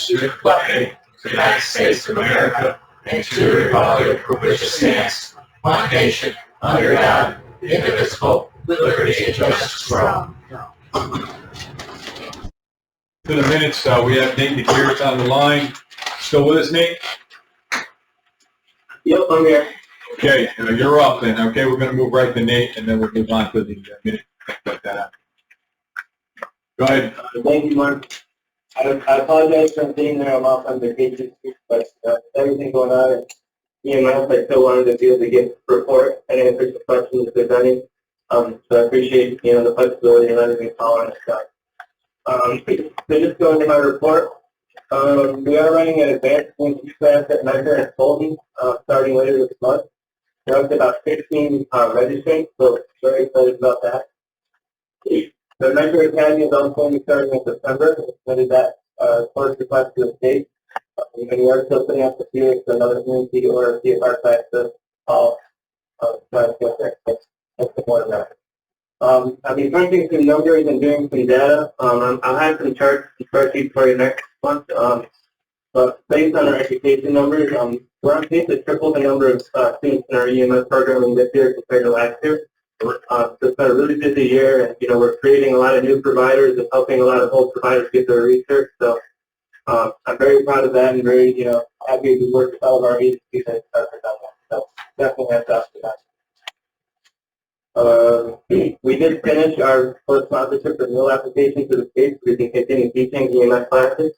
allegiance to the flag of the United States of America and to the republic for which it stands, one nation, under God, indivisible, with liberty and justice for all. To the minutes, we have Nate DeGears on the line. Still with us, Nate? Yep, I'm here. Okay, you're up then. Okay, we're going to move right to Nate, and then we'll move on to the minute. Like that. Go ahead. Thank you, Mark. I apologize for being there. I'm off on vacation, but everything going on, and me and my husband, I still wanted to be able to get a report and answer some questions if there's any. So I appreciate, the flexibility and letting me call on this stuff. So just going to my report, we are running an advanced community class at Measure and Fulton, starting later this month. We're up to about 16 registering, so very excited about that. The Measure Academy is also going to be starting in September. We submitted that course request to the state. And we are still putting up the feelers for another community or a CFR class to all try to get there. That's more than that. I'll be crunching some numbers and doing some data. I'll have some charts and spreadsheets for you next month. But based on our education numbers, we're on pace to triple the number of students in our EMS programming this year compared to last year. So it's been a really busy year, and we're creating a lot of new providers and helping a lot of old providers get their research. So I'm very proud of that and very happy to work with all of our agencies and partners on that. So definitely hats off to that. We did finish our first sponsorship renewal application to the state so we can continue teaching EMS classes.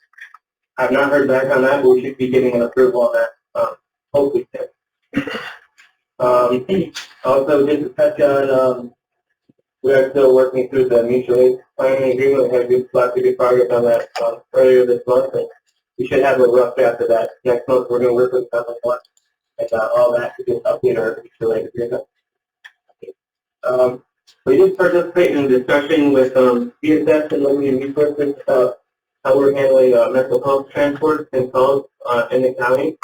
I've not heard back on that, but we should be getting an approval on that hopefully soon. Also, just to touch on, we are still working through the mutual aid planning agreement. We had lots of good progress on that earlier this month, and we should have a rough draft of that next month. We're going to work with someone and all that to just update our mutual aid agreement. We did participate in a discussion with CSS and Limited Resources about how we're handling mental health transport and calls in the county.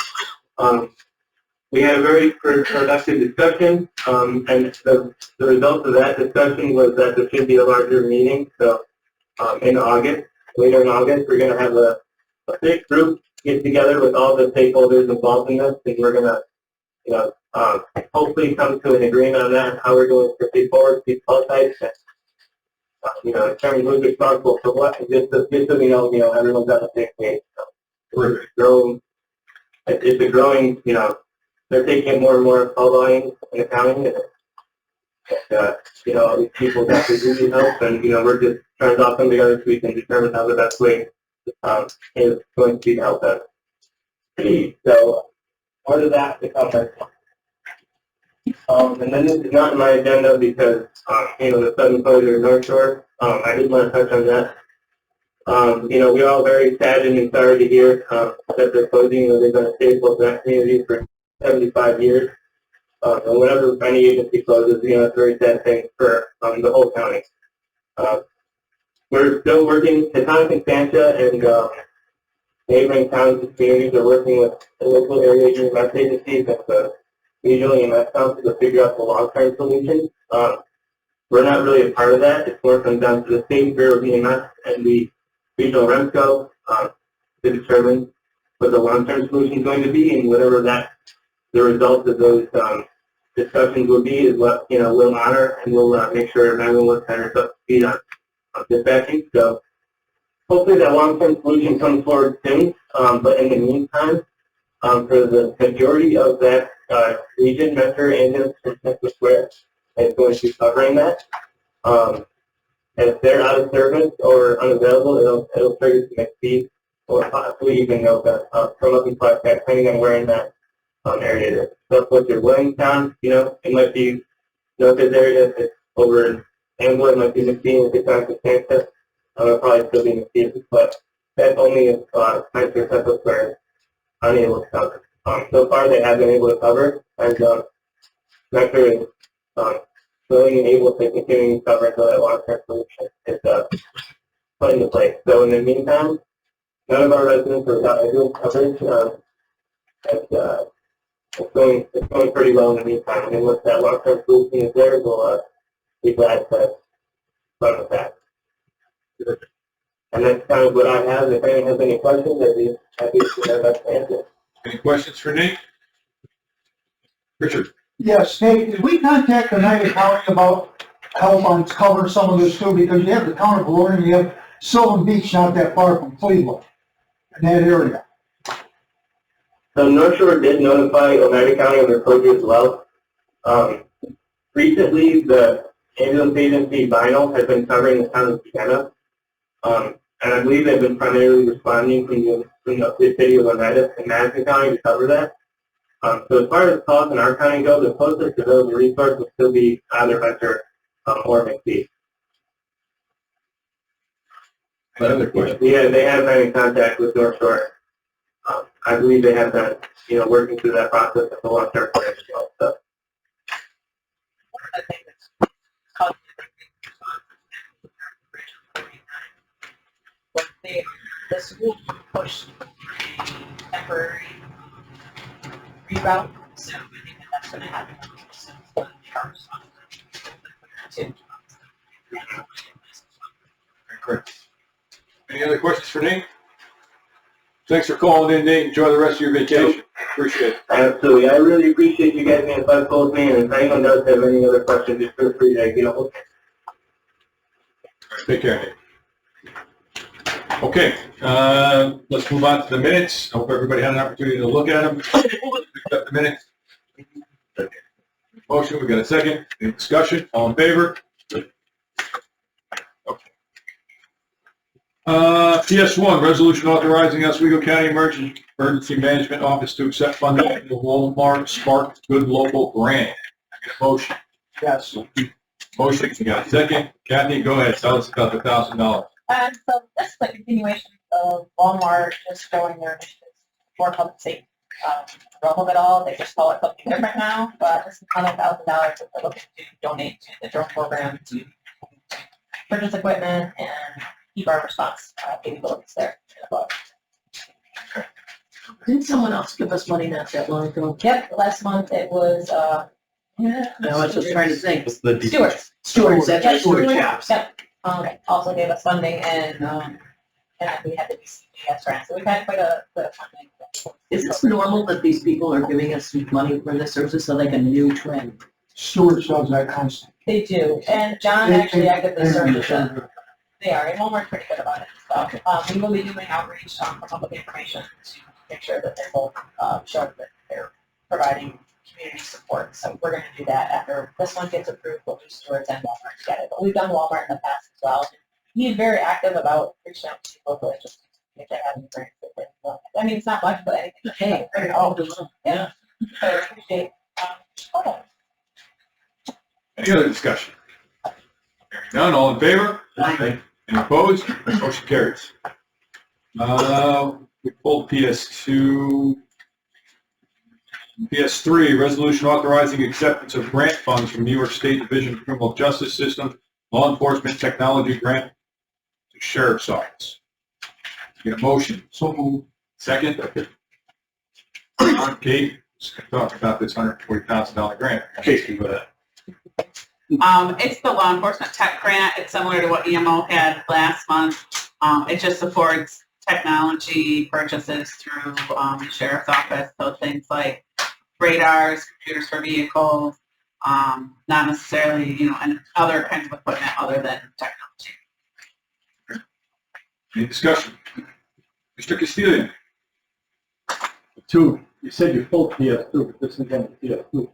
We had a very productive discussion, and the result of that discussion was that there should be a larger meeting. So in August, later in August, we're going to have a big group get together with all the stakeholders involved in this, and we're going to hopefully come to an agreement on that, how we're going to proceed forward, these call types, and, determine who's responsible for what, just so we know, everyone's on the same page. So we're growing, it's a growing, they're taking more and more call volume in the county, and, all these people that really need help, and, we're just trying to all come together so we can determine how the best way is going to be to help them. So, part of that to come next month. And then this is not in my agenda because, the sudden closure of North Shore, I did want to touch on that. We're all very saddened and sorry to hear that they're closing. They've been a staple of that community for 75 years. And whenever any agency closes, it's a very sad thing for the whole county. We're still working, Taconic and Sancha and neighboring towns and communities are working with the local area EMS agencies and the regional EMS council to figure out the long-term solution. We're not really a part of that. It's more comes down to the state Bureau of EMS and the regional REMCO to determine what the long-term solution is going to be, and whatever the result of those discussions will be is what we'll honor, and we'll make sure 911 centers up to speed on dispatching. So hopefully that long-term solution comes forward soon. But in the meantime, for the majority of that region, Metro and Central Square is going to be covering that. And if they're out of service or unavailable, it'll trigger some fees or possibly even come up in flashback, depending on where in that area is. So if you're Williamstown, it might be this area. If it's over in Amboy, it might be McKean. If it's on Santa, it'll probably still be McKean. But that's only if Metro Central Square is unable to cover. So far, they have been able to cover, and Metro is willing and able to continue to cover until that long-term solution is put into place. So in the meantime, none of our residents are without ambulance coverage. It's going pretty well in the meantime. And once that long-term solution is there, we'll be glad to run with that. And that's kind of what I have. If anyone has any questions, I'd be happy to answer. Any questions for Nate? Richard? Yes, Nate, did we contact United County about help on covering some of this too? Because you have the town of Verona and you have Sylvan Beach not that far from Cleveland, in that area. So North Shore did notify Oneida County of their closure as well. Recently, the ambulance agency Vinyl has been covering the town of Sienna. And I believe they've been primarily responding from the city of Oneida and Madison County to cover that. So as far as costs in our county go, the closest to those resources will still be either Hunter or McPhee. Other question? Yeah, they have been in contact with North Shore. I believe they have been, working through that process with the long-term plan as well. So. The school pushed a temporary reroute, so I think that's going to happen. Great. Any other questions for Nate? Thanks for calling in, Nate. Enjoy the rest of your vacation. Appreciate it. Absolutely. I really appreciate you guys being flexible with me, and if anyone does have any other questions, just feel free to, Take care, Nate. Okay, let's move on to the minutes. I hope everybody had an opportunity to look at them. Pick up the minutes. Motion, we got a second. Any discussion? All in favor? Okay. PS1, resolution authorizing Oswego County Emergency Management Office to accept funding for the Walmart Spark Good Local Grant. I get a motion. Yes. Motion, you got a second. Kathy, go ahead. Tell us about the $1,000. So this is a continuation of Walmart just showing their initiatives for public safety. Realm of it all, they just call it something different now, but this is $100,000 that they're looking to donate to the drone program to purchase equipment and keep our response capabilities there. Didn't someone else give us money not that long ago? Yep, last month it was, I was just trying to think. Stewards. Stewards, that's Yeah, right, steward Stewards, shops. Yep, also gave us funding and we had the DCS grant, so we've had quite a funding. Is this normal that these people are giving us money for this, or is this like a new trend? Stewart does that constantly. They do, and John actually actively serves them. They are, and Walmart's pretty good about it. So we will be doing outreach for public information to make sure that they're both show that they're providing community support. So we're going to do that after this one gets approved. We'll do Stewards and Walmart together. But we've done Walmart in the past as well. He's very active about reaching out to people to just if they have any grants. I mean, it's not much, but anything. Hey, Yeah. So I appreciate. Okay. Any other discussion? Hearing none, all in favor? Aye. Any opposed? Motion carries. We pulled PS2. PS3, resolution authorizing acceptance of grant funds from New York State Division of Criminal Justice System Law Enforcement Technology Grant to Sheriff's Office. Get a motion. So moved. Second. Kate, let's talk about this $140,000 grant. Kate, you go ahead. It's the law enforcement tech grant. It's similar to what EMO had last month. It just supports technology purchases through the sheriff's office. So things like radars, computers for vehicles, not necessarily, and other kinds of equipment other than technology. Any discussion? Mr. Castillo? Two, you said you pulled PS2, but this is again PS2.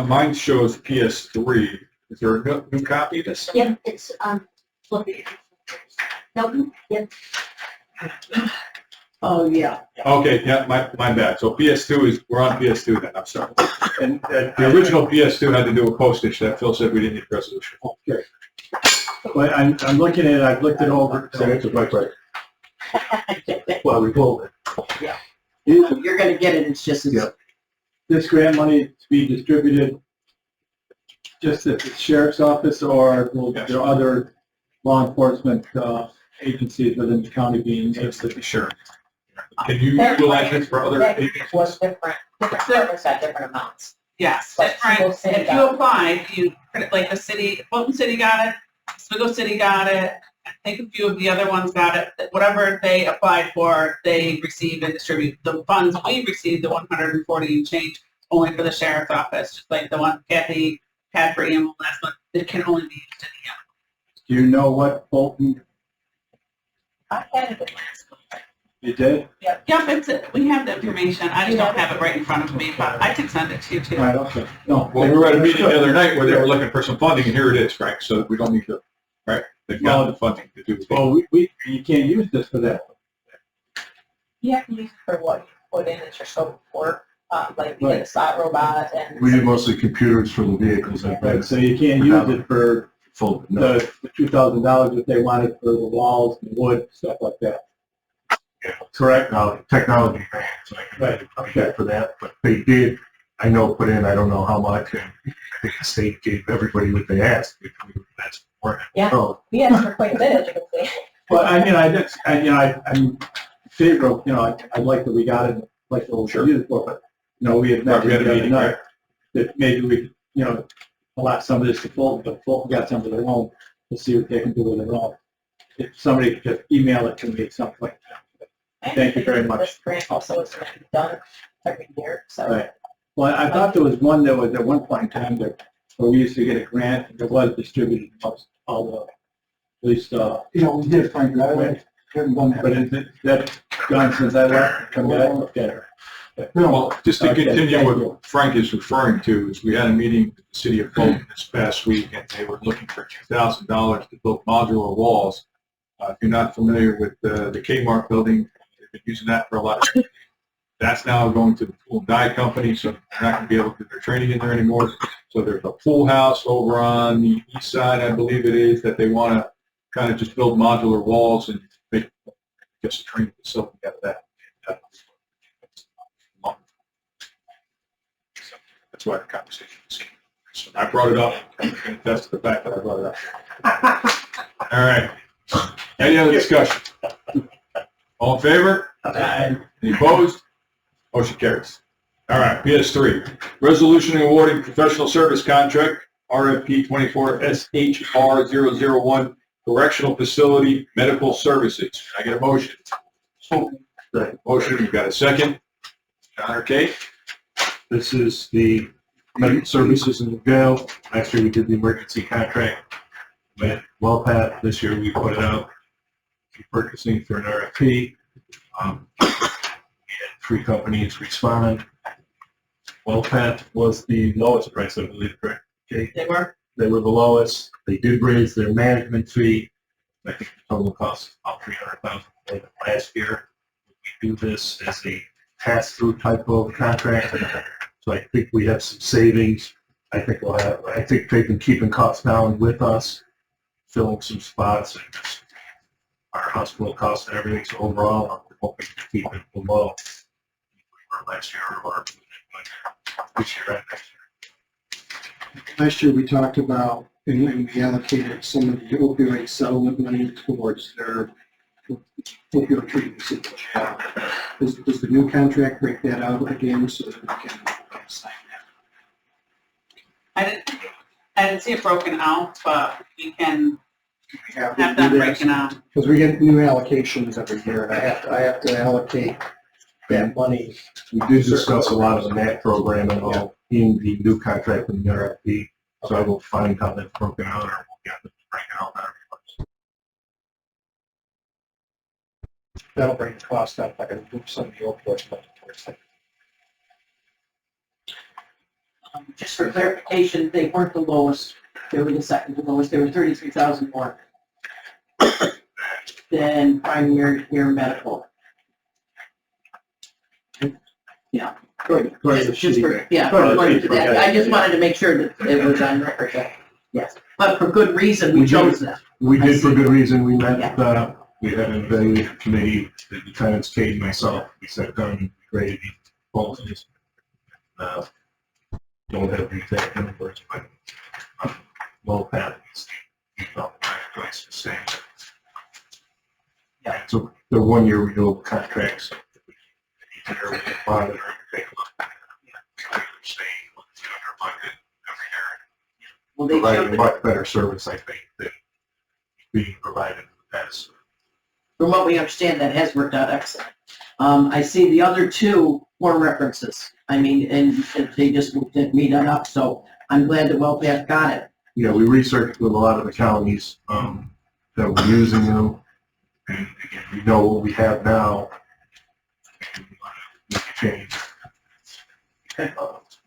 Mine shows PS3. Is there a new copy of this? Yep, it's, nope, yep. Oh, yeah. Okay, yeah, my bad. So PS2 we're on PS2 then, I'm sorry. And The original PS2 had to do with postage that Phil said we didn't need resolution. Okay. But I'm looking at it, I've looked it over. So it's my question. Well, we pulled it. Yeah. Is You're gonna get it, it's just, Yeah. this grant money to be distributed just at the sheriff's office, or will there other law enforcement agencies within the county being Just used? to be sure. Can you utilize this for other That agencies? was different departments had different amounts. Yes, But different. City If got you it. apply, like the city, Fulton City got it, Oswego City got it, I think a few of the other ones got it. Whatever they applied for, they receive and distribute. The funds we received, the 140 and change, only for the sheriff's office, just like the one Kathy had for EMO last month. It can only be used in EMO. Do you know what Fulton I had it last month. you did? Yep, it's it. We have the information. I just don't have it right in front of me, but I can send it to you too. Right, okay. No. Well, we were at a meeting the other night where they were looking for some funding, and here it is, Frank, so we don't need to, right? They've got the funding to do it. Well, you can't use this for that. You have to use it for what you put in as your scope of work, like you get a slot robot and. We do mostly computers for the vehicles, I Right, think. so you can't use it for Full, no. the $2,000 if they wanted for the walls, the wood, stuff like that. Yeah, correct, now, technology grant, so I can Okay. for that, but they did, I know, put in, I don't know how much, and I think the state gave everybody what they asked, which that's important. Yeah. So, We asked for quite a bit, as you can see. But I mean, I'm in favor of, I'd like that we got it, like what we used it for, but, we had Right, we mentioned had a the other meeting, night that maybe we could, allot some of this to Fulton, but Fulton got some of their own, to see what they can do with their own. If somebody could just email it to me, something like that. Thank you very much. This grant also is done every year, so. Right. Well, I thought there was one that was at one point in time that, where we used to get a grant, and it was distributed amongst all the, at least, We did, Frank, I haven't done that. but is that gone since I left? Come back, okay. Well, just to Okay, continue thank what you. Frank is referring to, is we had a meeting with the city of Fulton this past week, and they were looking for $2,000 to build modular walls. If you're not familiar with the Kmart building, they've been using that for a lot of. That's now going to the tool and die company, so they're not going to be able to do their training in there anymore. So there's a pool house over on the east side, I believe it is, that they want to kind of just build modular walls and make, I guess, a training facility out of that. So that's why the conversation is. So I brought it up. That's the fact that I brought it up. All right. Any other discussion? All in favor? Any opposed? Motion carries. All right, PS3, resolution awarding professional service contract, RFP 24 SHR 001, correctional facility medical services. Can I get a motion? Motion, you got a second? John or Kate? this is the medical services in the jail. Last year we did the emergency contract with WellPath. This year we put it out to purchasing for an RFP. We had 3 companies respond. WellPath was the lowest price, I believe, correct? Okay. They were? They were the lowest. They did raise their management fee. I think the total cost about $300,000 more than last year. We do this as a pass-through type of contract, so I think we have some savings. I think they've been keeping costs down with us, filling some spots, and just our hospital costs and everything. So overall, I'm hoping to keep it below last year or this year and next year. Last year, we talked about, and we allocated some of the opioid settlement money towards their opioid treatment facility. Does the new contract break that out again so that we can sign that? I didn't see it broken out, but we can Have have that breaking out. Because we get new allocations every year, and I have to allocate that money. We did discuss a lot of the MAT program and all in the new contract with the RFP, so I will find how that's broken out, or we'll get it broken out. That'll bring the cost up. I can move some of the opioid money towards that. Just for clarification, they weren't the lowest, they were the second to lowest, they were 33,000 more than primary care medical. Yeah. According to the Just for, sheet. yeah, according to that, I just wanted to make sure that it was on record, yes, but for good reason, we chose them. We did for good reason. We met, we had an evaluation committee, the lieutenants, Kate and myself. We sat down and graded these proposals. Don't have the exact numbers, but WellPath is the price the same. Yeah, so they're 1-year renewal contracts. Monitor, take a look at it. Stay under budget every year. Well, they Providing showed, much better service, I think, than being provided in the has. From what we understand, that has worked out excellent. I see the other two were references. I mean, and they just didn't meet enough, so I'm glad that WellPath got it. Yeah, we researched with a lot of the counties, that were using them. And again, we know what we have now. And we want to make a change.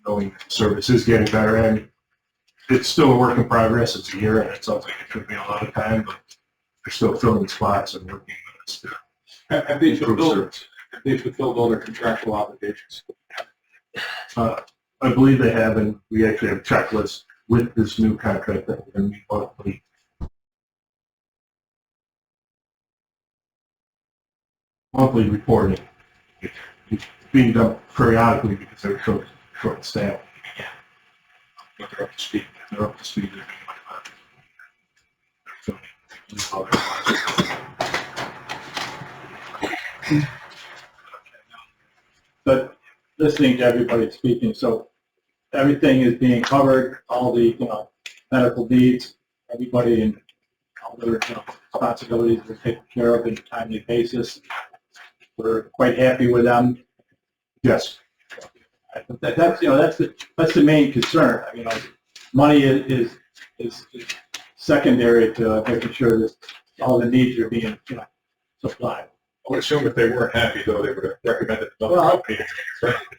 Knowing that the service is getting better, and it's still a work in progress. It's a year, and it sounds like it took me a lot of time, but they're still filling spots and working with us to Have they improve fulfilled, service. have they fulfilled all their contractual obligations? I believe they have, and we actually have a checklist with this new contract that we're going to be monthly. Monthly reporting. It's being done periodically because they're short staffed. But they're up to speed. They're up to speed. They're doing much better. But listening to everybody speaking, so everything is being covered, all the, medical needs, everybody and all their responsibilities are taken care of on a timely basis. We're quite happy with them. Yes. That's the main concern. I mean, money is secondary to making sure that all the needs are being, supplied. I would assume if they weren't happy, though, they would have recommended another Well, company.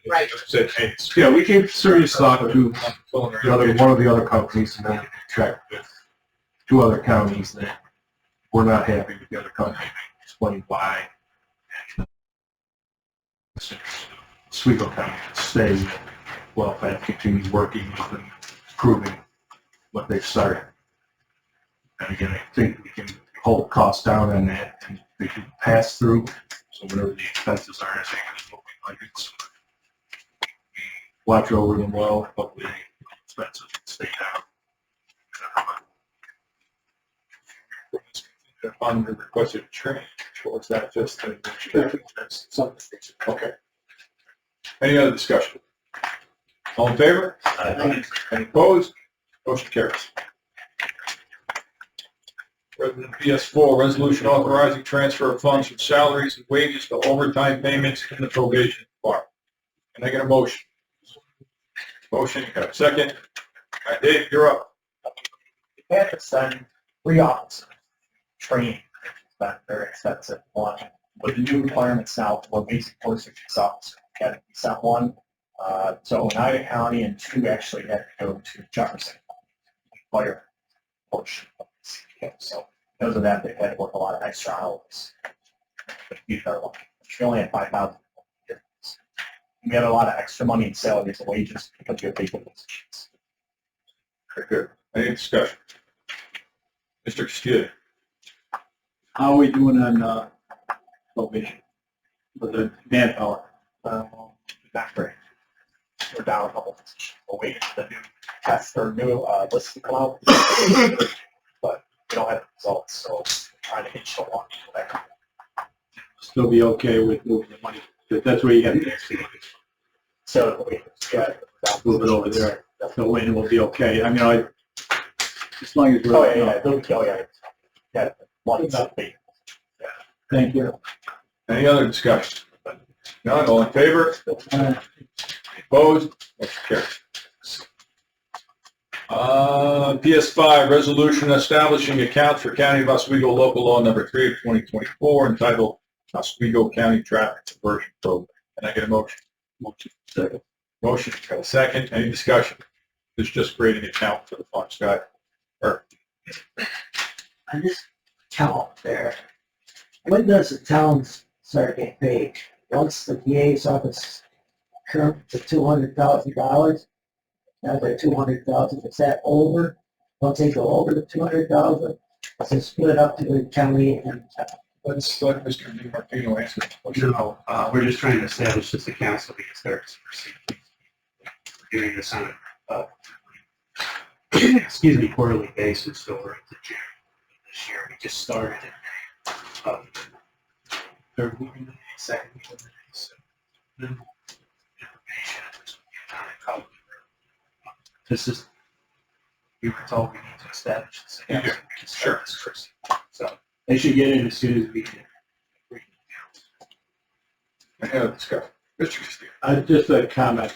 right. Said, hey, it's Yeah, we gave serious thought to filling the other, one of the other companies, and then checked with 2 other counties that were not happy with the other company. They explained why. Oswego County stays, WellPath continues working with them, improving what they've started. And again, I think we can hold costs down on that, and they can pass through, so whatever the expenses are, I think it's what we like it. So we watch over them well, hopefully the expenses stay down. on the requested training, or is that just a... Okay. Any other discussion? All in favor? Any opposed? Motion carries. Resolution PS4, resolution authorizing transfer of funds from salaries and wages to overtime payments in the probation department. Can I get a motion? Motion, you got a second? All right, Dave, you're up. We had to send 3 officers training. It's been very expensive. One, with the new requirements now for basic post-6 officers, we had to send 1 to Oneida County and 2 actually had to go to Jefferson County. Fire portion of the CPO. So because of that, they had to work a lot of extra hours. We only had 5,000. We had a lot of extra money in salaries and wages because we have people positions. Very good. Any discussion? Mr. Castillo? How are we doing on, probation? With the manpower? Not great. We're down a couple positions. We're waiting for the new tests or new lists to come out. But we don't have the results, so we're trying to inch along for that. Still be okay with moving the money? That's where you got to So we got move it over there. So and we'll be okay. I mean, as long as we're. Oh, yeah. Yeah, one something. Thank you. Any other discussion? None, all in favor? Opposed? Motion carries. PS5, resolution establishing accounts for County of Oswego Local Law Number 3 of 2024 entitled Oswego County Traffic Diversion Program. Can I get a motion? Motion. Second. Motion, got a second. Any discussion? This is just creating an account for the funds, guy. Or I just tell there. When does the town start getting paid? Once the DA's office comes to $200,000, now they're $200,000. Is that over? Once they go over the $200,000, is it split up to the county and let's let Mr. DiMartino answer. No, we're just trying to establish this account so we can start to proceed. We're doing this on a, excuse me, quarterly basis, so we're at the June this year. We just started it. Third week of the day, second week of the day, so then information is covered. This is, we were told we need to establish this account so we can start this proceed. So They should get in as soon as we can. Any other discussion? Mr. Castillo? Just a comment,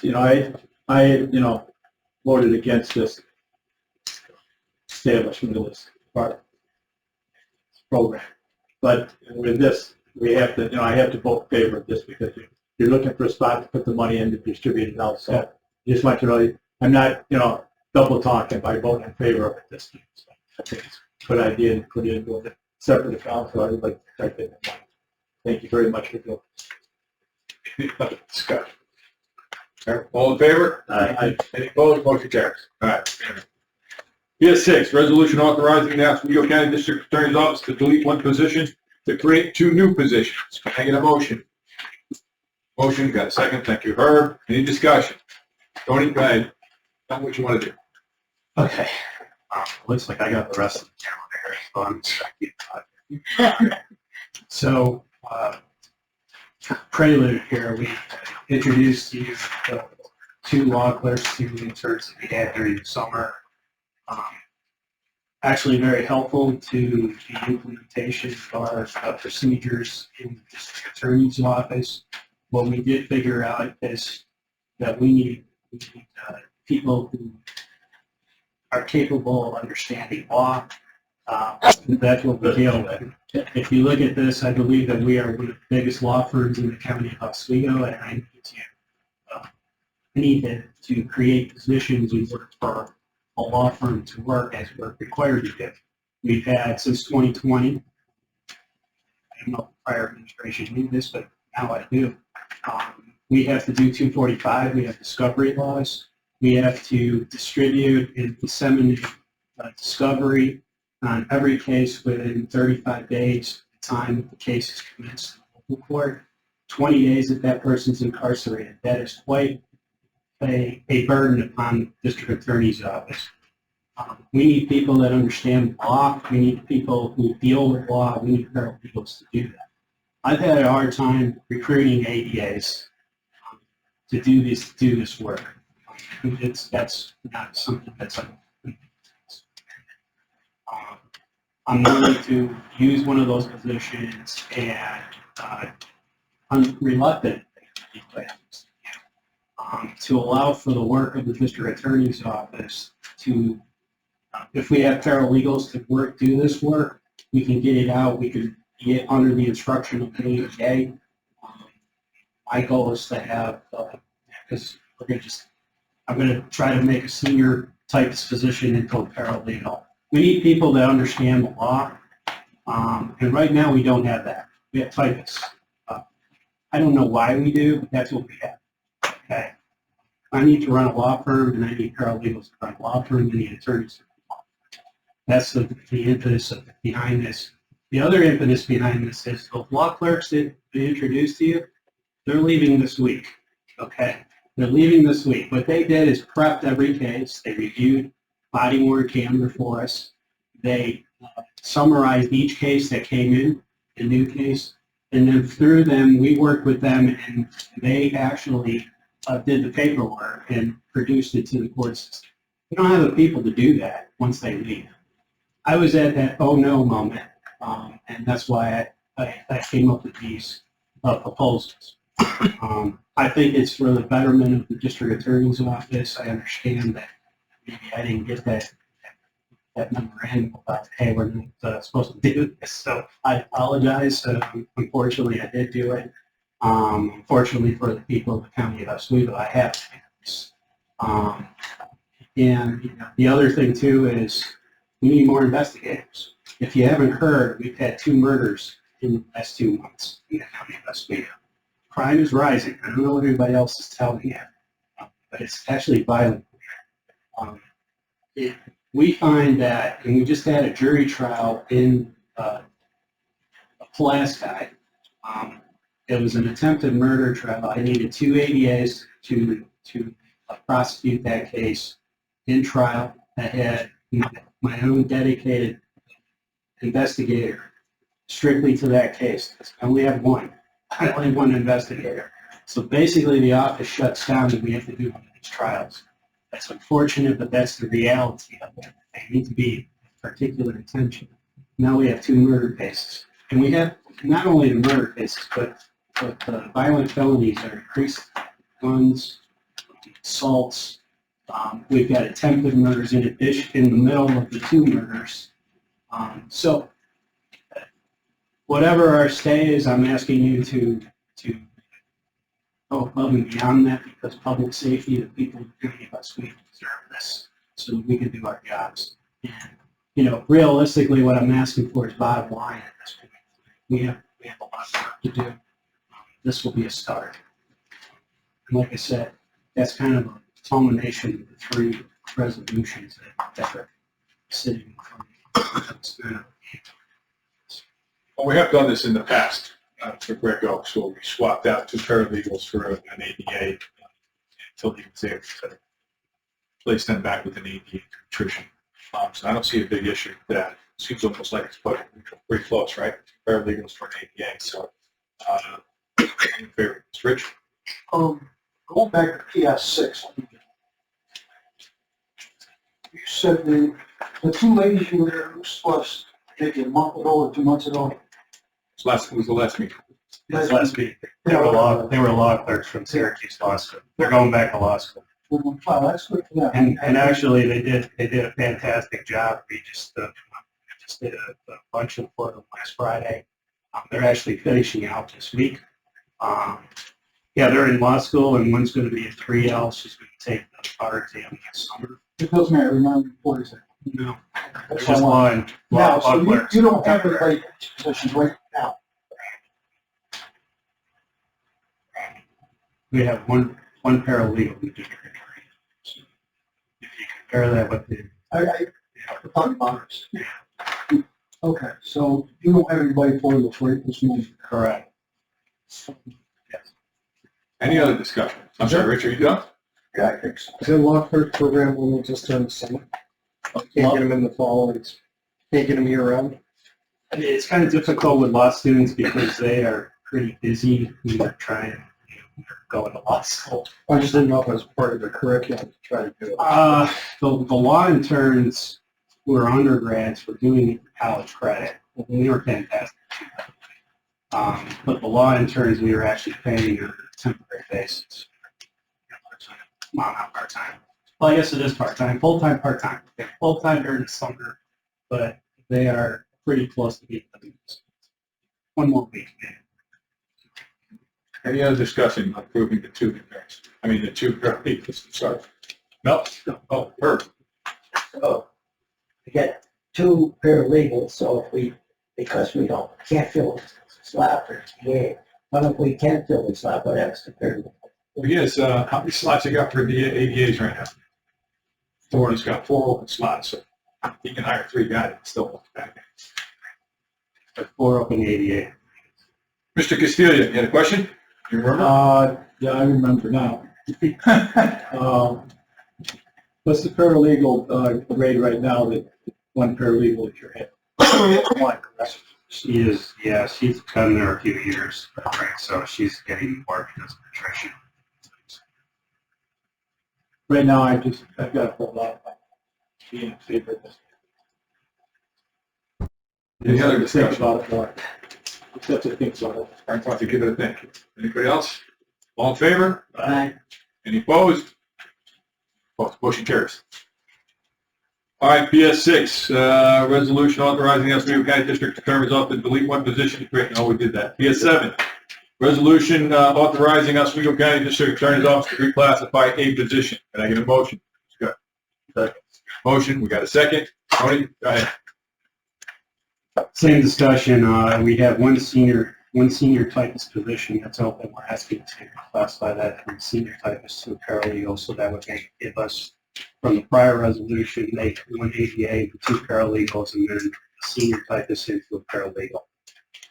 I voted against this establishment of this program. But with this, we have to, I have to vote in favor of this because you're looking for a spot to put the money in to distribute it out. So just want you to know, I'm not, double talking by voting in favor of this. So I think it's a good idea to put it into a separate account, so I would like to start that. Thank you very much for doing Any other discussion? All in favor? Aye. Any opposed? Motion carries. All right. PS6, resolution authorizing the Oswego County District Attorney's Office to delete one position to create 2 new positions. Can I get a motion? Motion, got a second. Thank you, Herb. Any discussion? Tony, go ahead. Tell me what you want to do. Okay. Looks like I got the rest of the calendar here, so I'm just So, prelude here, we introduced you the 2 law clerks, 2 interns that we had during the summer. Actually very helpful to the implementation of our procedures in the district attorney's office. What we did figure out is that we need people who are capable of understanding law. That's what we deal with. If you look at this, I believe that we are one of the biggest law firms in the county of Oswego, and I need to create positions and work for a law firm to work as we're required to do. We've had since 2020, I don't know if the prior administration knew this, but now I do. We have to do 245, we have discovery laws. We have to distribute and disseminate discovery on every case within 35 days of the time that the case is commenced in local court, 20 days if that person's incarcerated. That is quite a burden upon the district attorney's office. We need people that understand law. We need people who deal with law. We need paralegals to do that. I've had a hard time recruiting ADAs to do this work. That's not something that's I'm willing to use one of those positions, and I'm reluctant to allow for the work of the district attorney's office to, if we have paralegals to do this work, we can get it out, we can get under the instruction of the ADA. My goal is to have, because I'm going to try to make a senior type position into a paralegal. We need people that understand the law, and right now we don't have that. We have typists. I don't know why we do, but that's what we have. Okay. I need to run a law firm, and I need paralegals to run a law firm, and need attorneys to run a law firm. That's the impetus behind this. The other impetus behind this is the law clerks that they introduced to you, they're leaving this week. Okay. They're leaving this week. What they did is prepped every case. They reviewed body-worn camera for us. They summarized each case that came in, a new case, and then through them, we worked with them, and they actually did the paperwork and produced it to the court system. We don't have the people to do that once they leave. I was at that oh no moment, and that's why I came up with these proposals. I think it's for the betterment of the district attorney's office. I understand that maybe I didn't get that memorandum about, hey, we're not supposed to do this. So I apologize. Unfortunately, I did do it. Unfortunately for the people of the county of Oswego, I have to do this. And the other thing too is we need more investigators. If you haven't heard, we've had 2 murders in the last 2 months in the county of Oswego. Crime is rising. I don't know what everybody else is telling you, but it's actually violent. We find that, and we just had a jury trial in Pulaski. It was an attempted murder trial. I needed 2 ADAs to prosecute that case in trial. I had my own dedicated investigator strictly to that case. I only have one. I only have 1 investigator. So basically the office shuts down and we have to do these trials. That's unfortunate, but that's the reality of it. They need to be particular attention. now we have 2 murder cases. And we have not only the murder cases, but violent felonies are increased, guns, assaults. We've got attempted murders in addition, in the middle of the 2 murders. So whatever our stay is, I'm asking you to go above and beyond that, because public safety, the people who give us, we deserve this so that we can do our jobs. And, you know, realistically, what I'm asking for is bottom line at this point. We have a lot of work to do. This will be a start. And like I said, that's kind of a culmination of the 3 resolutions that are sitting in front of me. Well, we have done this in the past for Greg Oaks, so we swapped out 2 paralegals for an ADA until he was able to place them back with an ADA nutrition. So I don't see a big issue with that. Seems almost like it's pretty close, right? 2 paralegals for an ADA, so in favor. Mr. Rich? Going back to PS6, you said the 2 ladies you were there, plus maybe a month ago or 2 months ago. It was the last meeting. This last week, they were law clerks from Syracuse Law School. They're going back to law school. Wow, that's good for them. And actually, they did a fantastic job. We just did a bunch of for them last Friday. They're actually finishing out this week. Yeah, they're in law school, and one's going to be a 3L. She's going to take the bar exam this summer. It doesn't matter, remind me, what is it? No, it's just law and Now, law so clerks. you don't have anybody in these positions right now. We have one paralegal who did it. If you compare that with the Honest. Okay, so you don't have anybody for the free this month. correct. Any other discussion? I'm sorry, Rich, are you done? Yeah, I think so. Is that law clerk program when we just done the summer? Can't get them in the fall, and can't get them year round? I mean, it's kind of difficult with law students because they are pretty busy when they're trying to go to law school. I just didn't know if it was part of the curriculum to try to do it. The law interns who are undergrads were doing college credit. They were fantastic. But the law interns we were actually paying on a temporary basis. Well, not part-time. Well, I guess it is part-time, full-time, part-time. They're full-time during the summer, but they are pretty close to being one more week. Any other discussion on approving the 2 interns? I mean, the 2 paralegals, sorry. No? Oh, Herb. So we get 2 paralegals, so because we can't fill the slot for TA, but if we can fill the slot, what happens to paralegal? Yes, how many slots you got for the ADAs right now? 4. He's got 4 open slots, so he can hire 3 guys and still look back. 4 open ADA. Mr. Castillo, you had a question? You remember? Yeah, I remember now. What's the paralegal grade right now, that 1 paralegal at your head? She is, yeah, she's been there a few years, right? So she's getting more because of attrition. Right now, I've got to hold out. Being in favor of this. Any other Think discussion? about it more. Except to think about it. I'm going to give it a think. Anybody else? All in favor? Aye. Any opposed? Opposed. Motion carries. All right, PS6, resolution authorizing Oswego County District Attorney's Office to delete 1 position to create, no, we did that. PS7, resolution authorizing Oswego County District Attorney's Office to reclassify a position. Can I get a motion? Second. Motion, we got a second. Tony, go ahead. Same discussion, we have one senior typist position that's open. We're asking to classify that from senior typist to a paralegal, so that would give us, from the prior resolution, make 1 ADA and 2 paralegals, and then a senior typist into a paralegal.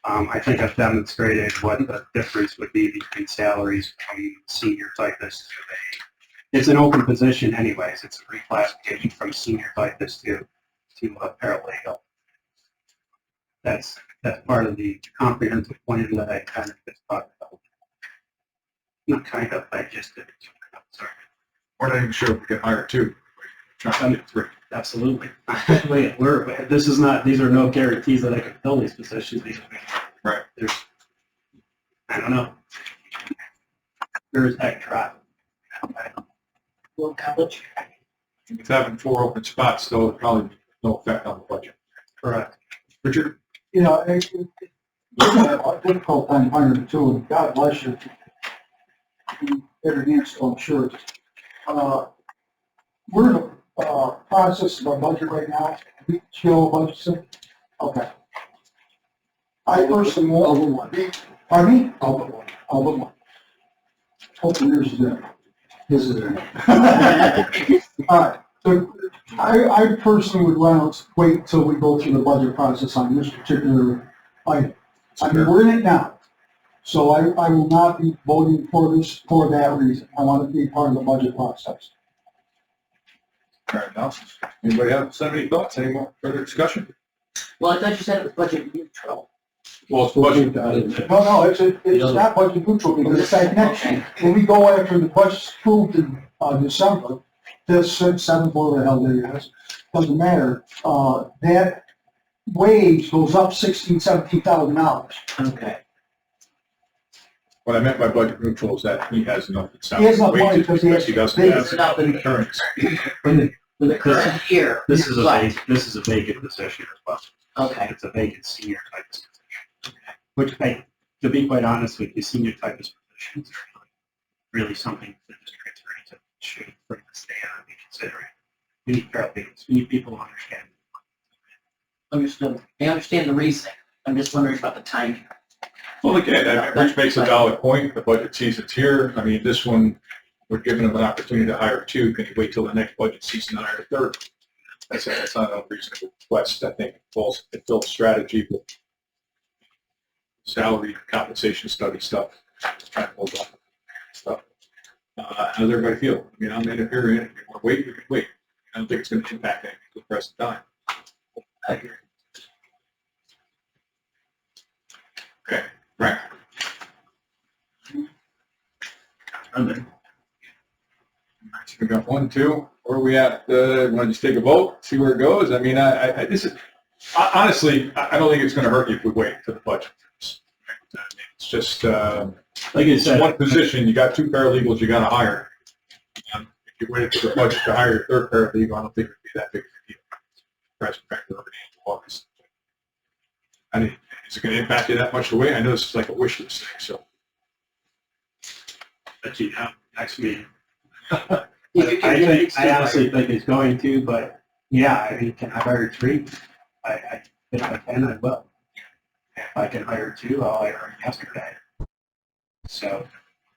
I think I've demonstrated what the difference would be between salaries from senior typist to it's an open position anyways. It's a reclassification from senior typist to a paralegal. That's part of the comprehensive plan that I kind of just talked about. Not kind of, I just did it. Sorry. We're not even sure if we can hire 2. trying to get three. Absolutely. This is not, these are no guarantees that I can fill these positions. Right. There's, I don't know. There's heck try. Will college. With having 4 open spots, though, it probably no effect on the budget. Correct. Richard? You know, it's a difficult time hiring too, and God bless you. Every answer, I'm sure. We're in the process of our budget right now. We show budget soon. Okay. I personally won't. Pardon me? All but one. Hopefully yours is there. This is there. All right. So I personally would want to wait until we go through the budget process on this particular item. I mean, we're in it now. So I will not be voting for this for that reason. I want to be part of the budget process. Fair enough. Anybody have any thoughts, any more further discussion? Well, I thought you said it was budget neutral. Well, it's budget. No, it's not budget neutral because it's like next year. When we go after the budget's approved in December, this 7th, whatever the hell there is, doesn't matter. That wage goes up $17,000-$17,000. Okay. What I meant by budget neutral is that he has enough. He has enough money because he doesn't have enough in insurance. For the current year. This is Right. this is a vacant position as well. Okay. It's a vacant senior type position. Which to be quite honest with you, senior type positions are really something the district attorney should bring to stay on and be considering. We need paralegals, we need people who understand. Understood. I understand the reasoning. I'm just wondering about the timing. Well, again, I mean, Rich makes a valid point. The budget season's here. I mean, this one, we're giving him an opportunity to hire 2. Can you wait till the next budget season to hire a 3rd? I said that's not an unreasonable request. I think it builds strategy with salary, compensation study stuff. Trying to hold on stuff. How does everybody feel? I mean, I'm in a period. If you want to wait, we can wait. I don't think it's going to impact anything at the present time. I agree. Okay, right. We got 1, 2. Where are we at? Want to just take a vote, see where it goes? I mean, this is honestly, I don't think it's going to hurt you if we wait for the budget. It's just Like I it's said, one position. You got 2 paralegals you got to hire. If you waited for the budget to hire your 3rd paralegal, I don't think it would be that big of a deal. Present factor already in August. I mean, is it going to impact you that much away? I know this is like a wish list thing, so. but you know, next meeting. I I honestly think it's going to, but yeah, I mean, can I hire 3? If I can, I will. If I can hire 2, I'll hire them yesterday. So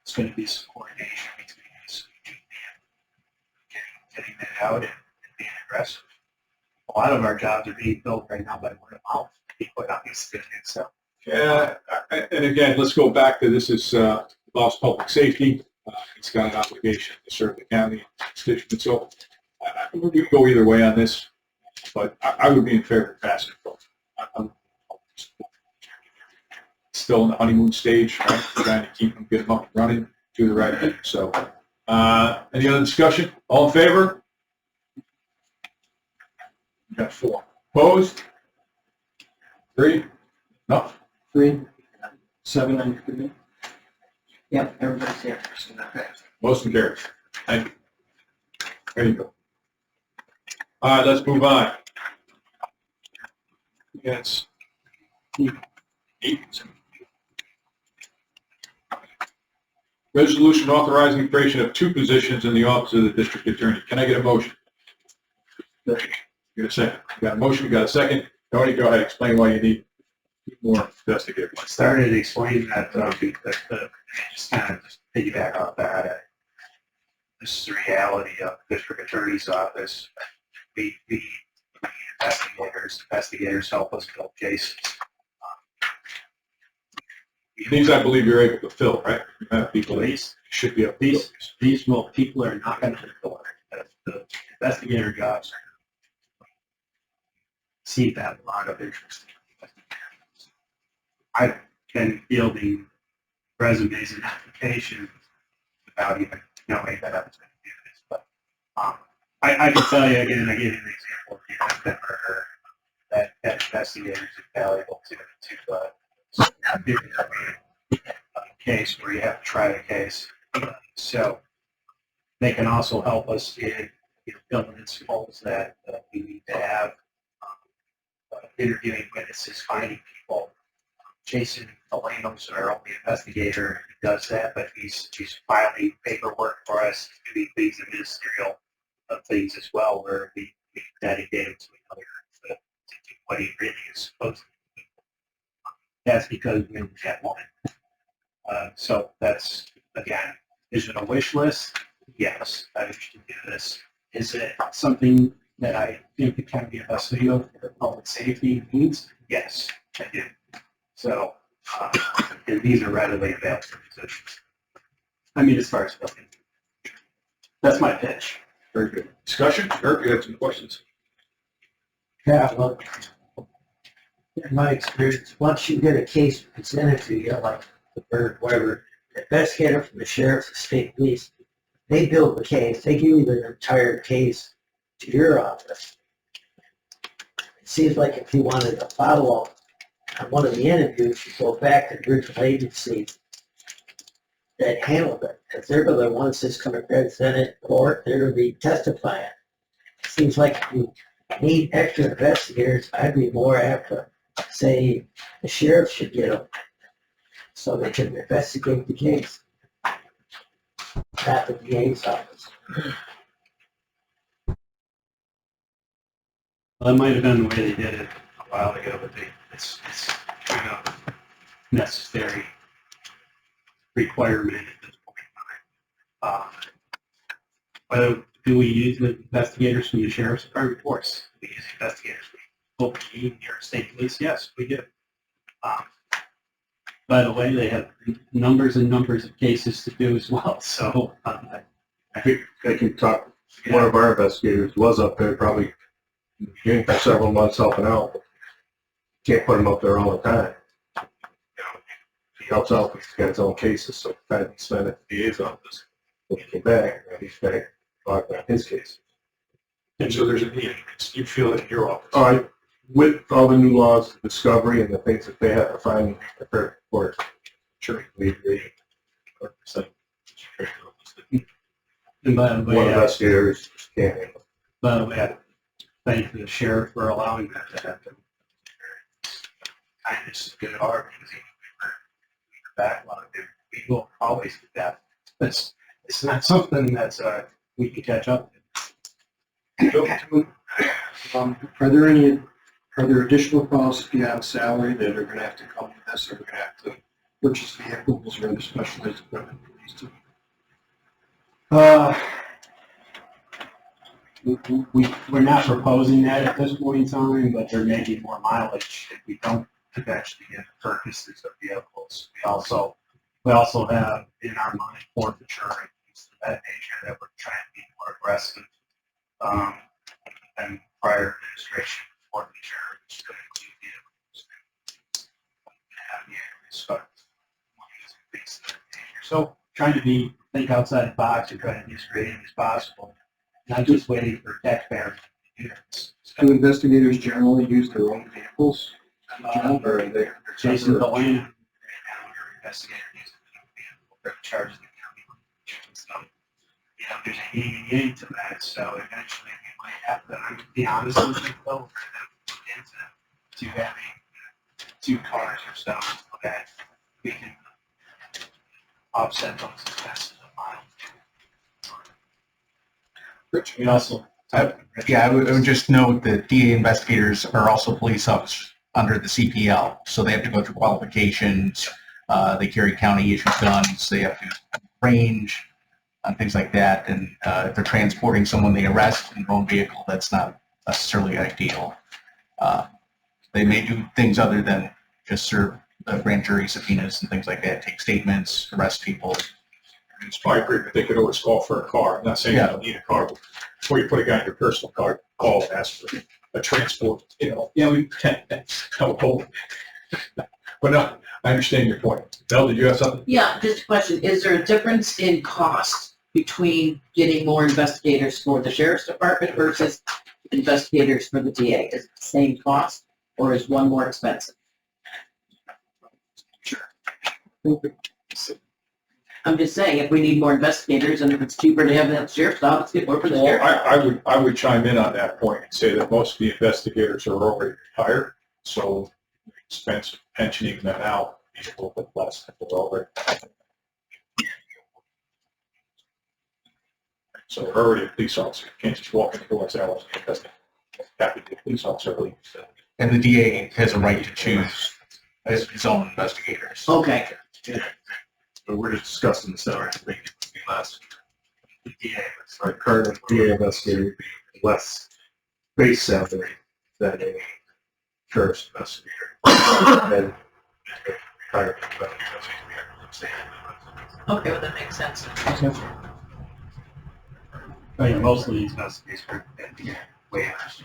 it's going to be some coordination between us, getting that out and being aggressive. A lot of our jobs are being filled right now by word of mouth. People are not used to it, so. Yeah, and again, let's go back to this is lost public safety. It's got an obligation to serve the county constituents. So we can go either way on this, but I would be in favor of passing it both. I'm still in the honeymoon stage, right? Trying to keep them, get them up and running, do the right thing. So, any other discussion? All in favor? We got 4. Opposed? 3? No. 3, 7 on your committee. Yep, everybody's here. Motion carries. Thank you. There you go. All right, let's move on. Yes. 8. Resolution authorizing the creation of 2 positions in the office of the district attorney. Can I get a motion? Get a second. You got a motion, you got a second. Tony, go ahead, explain why you need more investigators. I started to explain that, just kind of just piggyback off that. This is the reality of the district attorney's office. We investigators help us kill cases. These, I believe, you're able to fill, right? You have people that These should be up. people are not going to fill it. The investigator jobs see that a lot of interest. I've been fielding resumes and applications without even knowing that I was going to do this, but I can tell you again, I gave you an example of the attempted murder. That investigators is valuable to a bigger case where you have to try a case. So they can also help us in governance roles that we need to have, interviewing witnesses, finding people. Jason Delano's our only investigator who does that, but he's filing paperwork for us, doing things ministerial things as well, where we dedicate him to another to do what he really is supposed to do. That's because we only have one. So that's, again, is it a wish list? Yes, I wish to do this. Is it something that I think the county of Oswego for public safety needs? Yes, I do. So, and these are readily available positions. I mean, as far as building. That's my pitch. Very good. Discussion? Eric, you had some questions? Yeah, look, in my experience, once you get a case presented to you, like the bird, whatever, the investigator from the sheriff's, the state police, they build the case, they give you the entire case to your office. It seems like if you wanted to follow up on one of the interviews, you go back to the original agency that handled it, because they're the ones that's going to present it in court, they're going to be testifying. It seems like if you need extra investigators, I'd be more apt to say the sheriff should get them so they can investigate the case. Not the DA's office. Well, that might have been the way they did it a while ago, but it's kind of necessary requirement at this point in time. Whether do we use the investigators from the sheriff's department? Of course, we use investigators from OP, New York State Police. Yes, we do. By the way, they have numbers and numbers of cases to do as well. So I think they can talk, one of our investigators was up there probably for several months helping out. Can't put him up there all the time. You know, he helps out, but he's got his own cases, so kind of spent at the DA's office. When he came back, he's back talking about his case. And so there's a need. You feel it in your office. All right, with all the new laws, discovery, and the things that they have to find for court. Sure, we agree. 100%. and by the One way, investigators can't handle it. by the way, I thank the sheriff for allowing that to happen. Kindness is good art because we're backlog. We will always do that. It's not something that's we can catch up to. Are there additional costs beyond salary that are going to have to come with this, or we're going to have to purchase vehicles or other specialized equipment for these two? We're not proposing that at this point in time, but there may be more mileage if we don't actually get purchases of vehicles. We also have in our mind forfeiture and things of that nature that we're trying to be more aggressive. And prior administration forfeiture is going to so trying to think outside the box and trying to be as creative as possible, not just waiting for taxpayers to do it. Do investigators generally use their own vehicles on the job, or are they? Jason Delano, investigator uses the vehicle, charges the county. So, you know, there's a yin and yang to that. So eventually we might have to, I'm to be honest with you, though, for them to look into having 2 cars or so that we can offset those expenses of miles. Rich, We also. Yeah, I would just note that DA investigators are also police officers under the CPL, so they have to go through qualifications. They carry county issued guns. They have to range and things like that. And if they're transporting someone they arrest in their own vehicle, that's not necessarily ideal. They may do things other than just serve grand jury subpoenas and things like that, take statements, arrest people. it's my agreement, they could always call for a car. I'm not saying you don't need a car, but before you put a guy in your personal car, call and ask for a transport, you know. Yeah, we But no, I understand your point. Belle, did you have something? Yeah, just a question. Is there a difference in cost between getting more investigators for the sheriff's department versus investigators for the DA? Is it the same cost or is one more expensive? I'm just saying, if we need more investigators and if it's cheaper to have that sheriff's office, get more for the Well, sheriff. I would chime in on that point and say that most of the investigators are already retired, so the expense of pensioning them out is a little bit less than they're already. So they're already a police officer. You can't just walk in the door and say, I want to be investigated. You have to be a police officer. And the DA has a right to choose his own investigators. Okay. But we're just discussing the salary, I think it would be less. The DA, our current DA investigator would be less base salary than a sheriff's investigator. And retired investigator. Okay, well, that makes sense. I mean, most of these investigators are way out.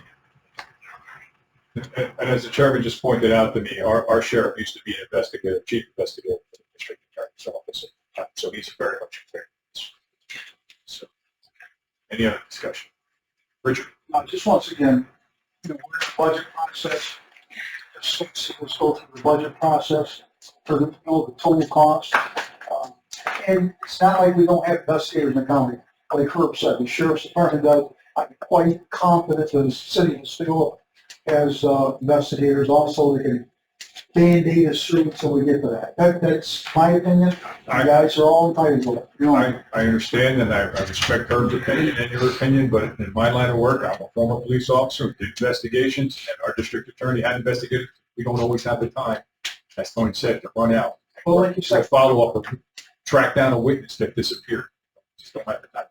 And as the chairman just pointed out to me, our sheriff used to be an investigator, chief investigator for the district attorney's office. So he's very much fair. So, any other discussion? Richard? Just once again, we're in the budget process. Let's go through the budget process for the total cost. And it's not like we don't have investigators in the county. Like Herb said, the sheriff's department does. I'm quite confident that the city of Oswego has investigators also that can Band-Aid us through until we get to that. That's my opinion. You guys are all entitled to it. You know, I understand and I respect Herb's opinion and your opinion, but in my line of work, I'm a former police officer who did investigations, and our district attorney had investigated. We don't always have the time, as Tony said, to run out. well, like you To said, follow up or track down a witness that disappeared. Just don't have the time.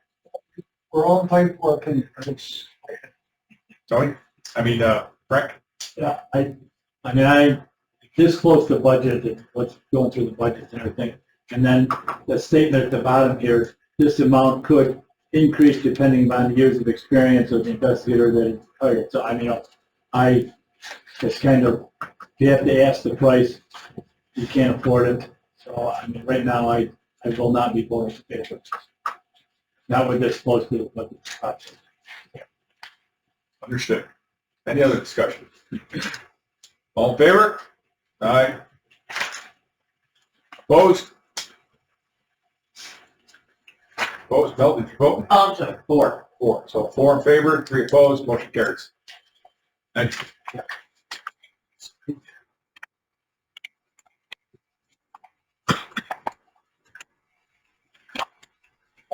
we're all entitled to our opinion. It's- Tony? I mean, Frank? Yeah, I this close to budget and what's going through the budget and everything. And then the statement at the bottom here, this amount could increase depending on the years of experience of the investigator that is hired. So, I mean, I just kind of, you have to ask the price, you can't afford it. So, I mean, right now, I will not be voting to pay for it. Not with this close to the budget process. Understood. Any other discussion? All in favor? Aye. Opposed? Opposed, Mel, did you vote? I'm sorry, 4. 4. So 4 in favor, 3 opposed, motion carries. Thank you.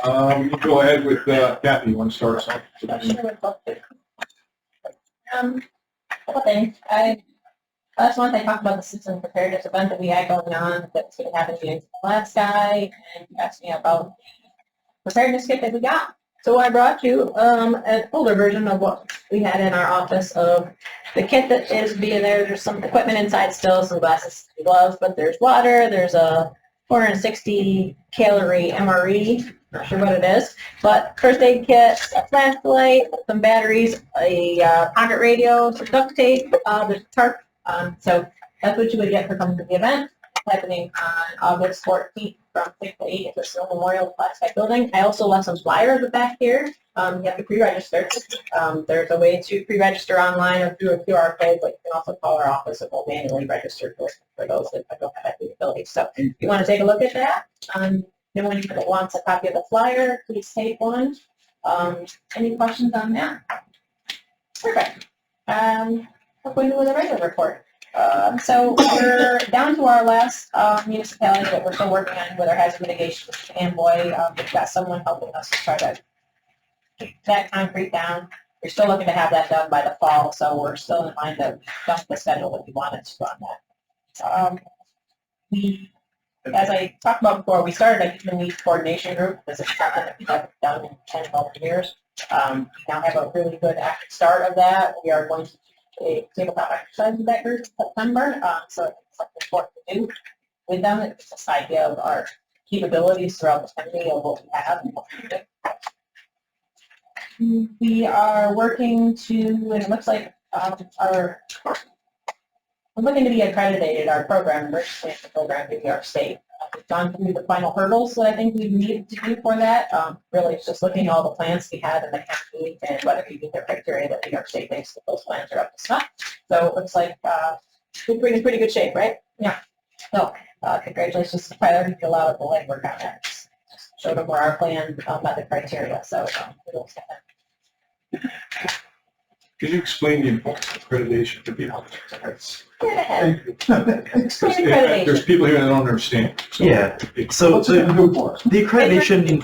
We can go ahead with Kathy. You want to start us off? Sure, would love to. Couple things. Last month I talked about the citizen preparedness event that we had going on that's going to happen in Alaska, and you asked me about the preparedness kit that we got. So I brought you an older version of what we had in our office of the kit that is being there. There's some equipment inside still, some glasses, some gloves, but there's water. There's a 460 calorie MRE. Not sure what it is, but first aid kit, a flashlight, some batteries, a pocket radio, some duct tape, there's a tarp. So that's what you would get for coming to the event. It's happening on August 14th from 6 to 8 at the Civil Memorial Flagstaff Building. I also left some flyers back here. You have to pre-register. There's a way to pre-register online or through a QR code, but you can also call our office and we'll manually register for those that don't have that capability. So if you want to take a look at that, anyone that wants a copy of the flyer, please take one. Any questions on that? Perfect. We're going to do the regular report. So we're down to our last municipality that we're still working on with our hazard mitigation. And boy, we've got someone helping us to try to get that concrete down. We're still looking to have that done by the fall, so we're still in mind that we don't the schedule that we wanted to on that. As I talked about before, we started a human needs coordination group. This is something that we haven't done in 10, 12 years. We now have a really good active start of that. We are going to do a tabletop exercise with that group in September. So it's something important to do with them. It's this idea of our capabilities throughout the country of what we have and what we do. We are working to, and it looks like we're looking to be accredited, our program, emergency management program in New York State. we've gone through the final hurdles that I think we need to do for that. Really, it's just looking at all the plans we had in the county and whether we meet their criteria that New York State thinks that those plans are up to snuff. So it looks like we're in pretty good shape, right? Yeah. So congratulations to Tyler, who did a lot of the legwork on that. Just showed them where our plan met the criteria. So it'll Could you explain the importance of accreditation to people? Go ahead. Explain There's accreditation. people here that don't understand. So Yeah. So What's it gonna do for us? the accreditation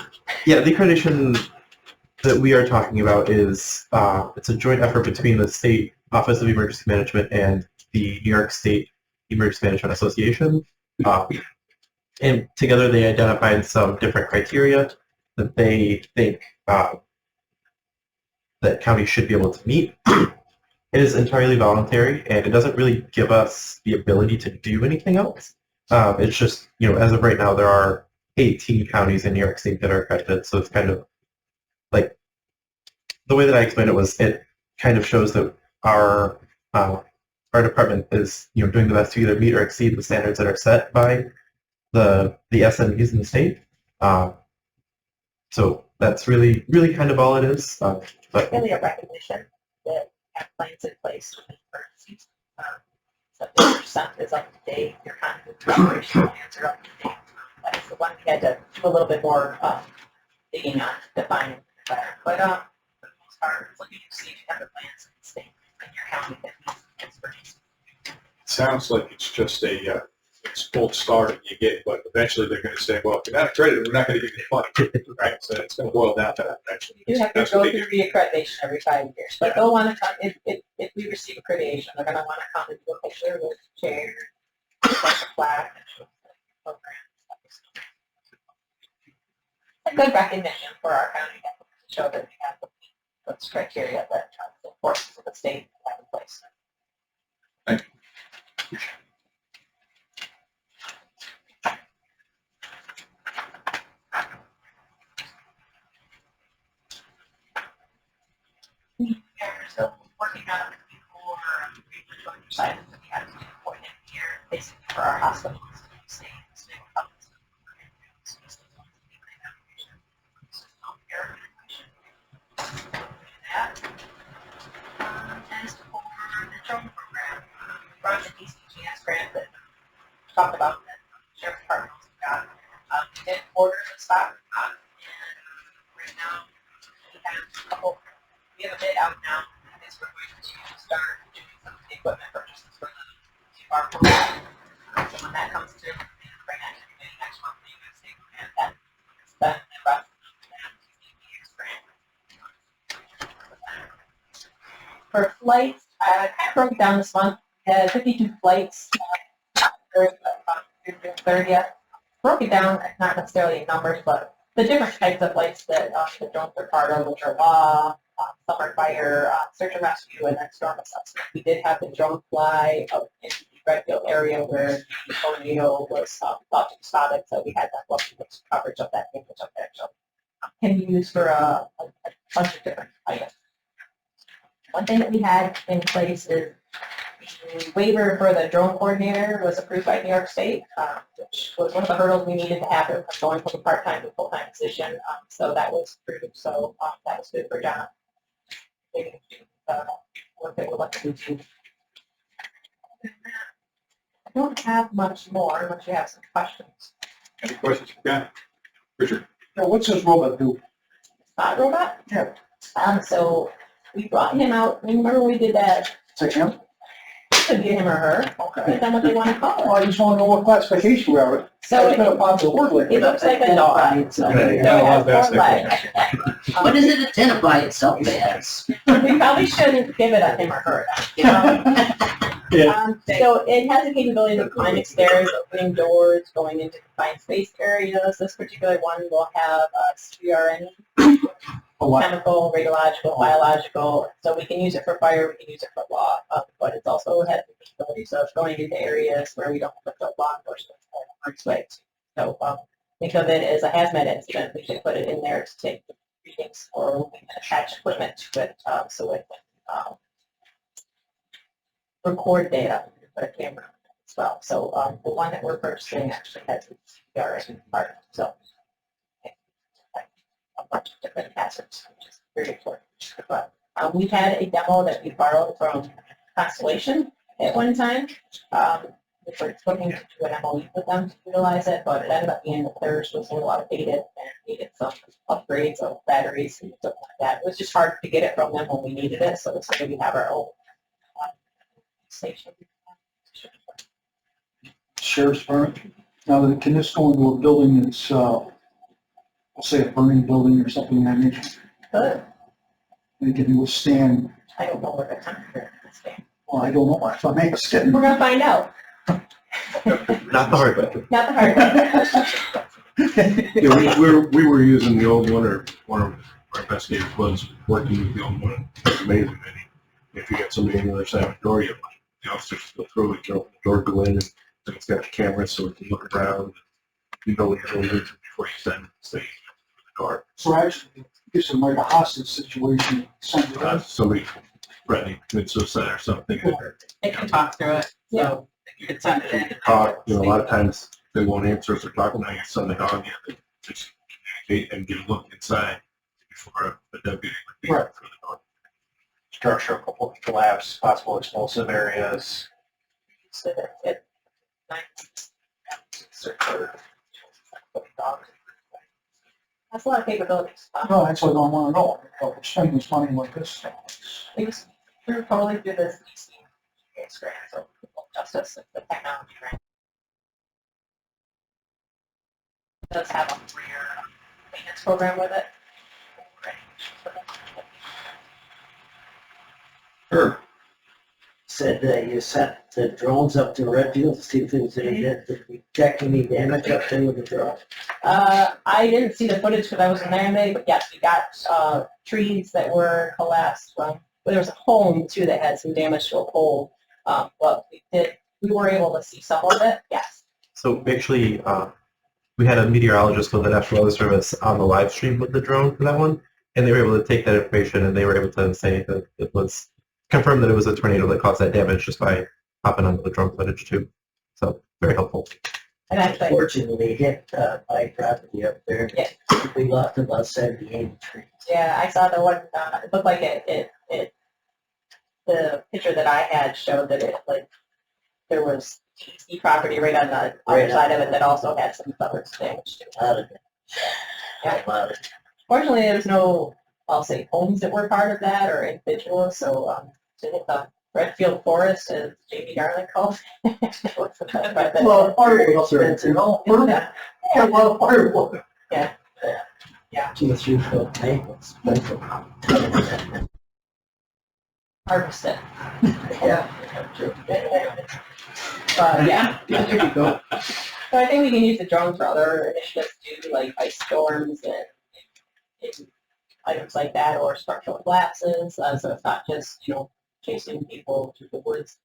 that we are talking about is it's a joint effort between the State Office of Emergency Management and the New York State Emergency Management Association. And together they identified some different criteria that they think that counties should be able to meet. It is entirely voluntary, and it doesn't really give us the ability to do anything else. It's just, as of right now, there are 18 counties in New York State that are accredited, so it's kind of like, the way that I explained it was, it kind of shows that our department is, doing the best to either meet or exceed the standards that are set by the SMEs in the state. So that's really kind of all it is. But Really a recognition that have plans in place for emergencies. 70% is up to date. Your continuity operational plans are up to date. That's the one we had to do a little bit more digging on, defining better. But for the most part, it's looking to see if you have the plans in the state in your county that meets the expertise. Sounds like it's just a gold star that you get, but eventually they're going to say, well, if you're not accredited, we're not going to give you money, right? So it's going to boil down to that eventually. You have to That's go what they through do. reaccreditation every 5 years, but they'll want to come, if we receive accreditation, they're going to want to come and do a picture with the chair, like a flag, and show the program. A good recognition for our county to show that we have those criteria that the forces of the state have in place. So working on it before decided that we had to do a point in here, basically for our hospitals, state as for the drone program, we run the DCGS grant that we talked about that Sheriff's Department got. We did order the stock, and right now we have a bid out now. I guess we're going to start doing some of the equipment purchases for the our program. So when that comes through, we'll bring that to the next month, you guys take and then spend the rest of that grant. For flights, I kind of broke it down this month. We had 52 flights during the 30th. Broke it down, not necessarily in numbers, but the different types of flights that the drones are part of, which are law, summer fire, search and rescue, and then storm assessment. We did have the drone fly up in the Red Hill area where the tornado was thought to be spotted, so we had that coverage of that image up there. So can be used for a bunch of different items. One thing that we had in place is the waiver for the drone coordinator was approved by New York State, which was one of the hurdles we needed to happen from going from a part-time to full-time position. So that was approved. So that was good for John. What they would like to do. I don't have much more unless you have some questions. Any questions for Ken? Richard? Now, what's this robot do? Spot robot? Yeah. So we brought him out. Remember when we did that? Is it him? It could be him or her. Okay. Depends on what they want to call it. Well, I just want to know what classification we are. So It's been a popular word lately. it looks like a dog. So Okay, it yeah, I'll have to has ask 4 that legs. What does it identify itself as? We probably shouldn't give it a him or her. So it has the capability of climbing stairs, opening doors, going into confined space areas. This particular one will have CRN, chemical, radiological, biological. So we can use it for fire, we can use it for law, but it's also has the capabilities of going into areas where we don't have the law enforcement rights. So think of it as a hazmat incident. We can put it in there to take the readings, or we can attach equipment to it so it can record data, put a camera. as well. So, the one that we're purchasing actually has a CPR in part, so. A bunch of different hazards, which is very important. But, we had a demo that we borrowed from Constellation at one time. We were looking to do an MOU with them to utilize it, but it ended up being that theirs was a little outdated and needed some upgrades of batteries and stuff like that. It was just hard to get it from them when we needed it, so it's we have our own station. Sheriff's Department. Now, can this go into a building that's, I'll say a burning building or something of that nature? But They can withstand, I don't know where the contractor is staying. well, I don't know, if I make a statement. We're gonna find out, Not the hard way. not the hard way. Yeah, we were using the old one, or one of our investigators was working with the old one. It's amazing. And if you get somebody on the other side of the door, the officers go through it, open the door, go in, and it's got a camera so we can look around. You know what you're going to do before you send the door. So actually, it's like a hostage situation, something. Somebody threatening to commit suicide or something. They can talk through it, so you can send it in. Talk, a lot of times they won't answer us or talk, and I get something on you. They just communicate and get a look inside before a deputy would be Right. through the door. Structural collapse, possible explosive areas. So that it, that's a lot of capabilities. No, that's what I don't want to know. We're spending this money like this. We just, we're totally through this DC grant, so justice and the technology grant. It does have a career maintenance program with it. Sure. Said that you sent the drones up to Redfield to see if there was any, did we check any damage up there with the drone? I didn't see the footage because I wasn't there today, but yes, we got, trees that were collapsed from, but there was a home too that had some damage to a pole. But we were able to see some of it, yes. So actually, we had a meteorologist with the National Weather Service on the live stream with the drone for that one, and they were able to take that information and they were able to say that it was confirmed that it was a tornado that caused that damage just by hopping onto the drone footage too. So very helpful. And actually, Unfortunately, hit my property up there. Yeah. We lost about 78 trees. yeah, I saw the one, it looked like the picture that I had showed that it, like, there was TC property right on the other side of it that also had some covered damage too. A lot of it. Yeah. A lot of it. Fortunately, there was no, I'll say, homes that were part of that or individuals, so, to hit the Redfield Forest, as Jamie Darling called it. Well, fireworks are into all. Yeah. Yeah, well, fireworks. Yeah. 2 or 3 foot maples. Harvest it. Yeah. Yeah. Yeah, there you go. So I think we can use the drone for other initiatives too, like ice storms and items like that, or structural collapses, so it's not just, chasing people through the woods.